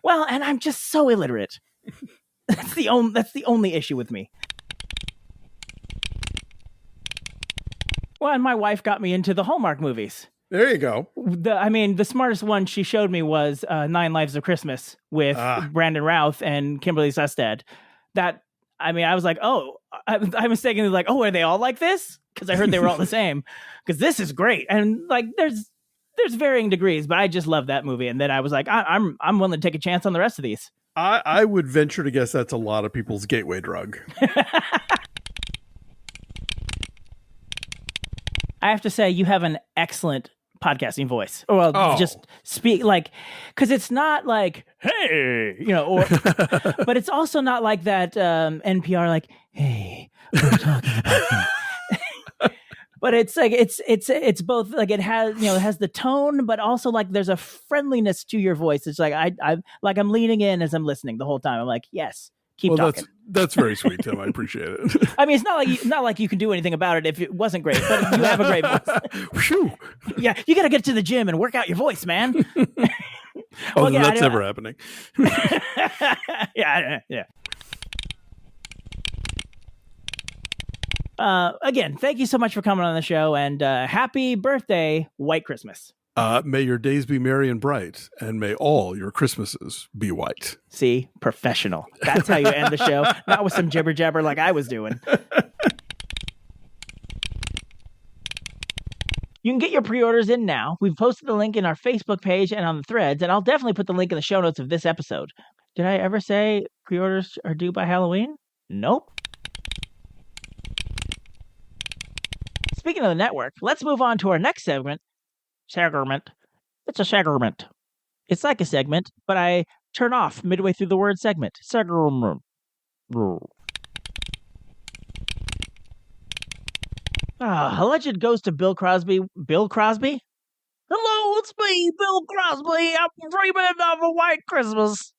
Well, and I'm just so illiterate. That's the only issue with me. Well, and my wife got me into the Hallmark movies. There you go. The smartest one she showed me was 9 Lives of Christmas with Brandon Routh and Kimberly Sustad. I was like, oh, I mistakenly like, oh, are they all like this? Because I heard they were all the same. Because this is great, and like, there's varying degrees, but I just love that movie. And then I was like, I'm willing to take a chance on the rest of these. I would venture to guess that's a lot of people's gateway drug. I have to say, you have an excellent podcasting voice. Just speak like, because it's not like, hey, but it's also not like that NPR like, hey, we're talking about that. But it's like it's both, like, it has the tone, but also like there's a friendliness to your voice. It's like I'm leaning in as I'm listening the whole time. I'm like, yes, keep talking. That's very sweet, Tim. I appreciate it. I mean, it's not like you can do anything about it if it wasn't great, but you have a great voice. Yeah, you got to get to the gym and work out your voice, man. That's never happening. Yeah. Again, thank you so much for coming on the show, and happy birthday, White Christmas. May your days be merry and bright, and may all your Christmases be white. See, professional. That's how you end the show, not with some jibber jabber like I was doing. You can get your pre-orders in now. We've posted the link in our Facebook page and on the threads, and I'll definitely put the link in the show notes of this episode. Did I ever say pre-orders are due by Halloween? Nope. Speaking of the network, let's move on to our next segment. It's a segment. It's like a segment, but I turn off midway through the word segment. Segment. Alleged ghost of Bill Crosby. Bill Crosby? Hello, it's me, Bill Crosby. I'm dreaming of a white Christmas.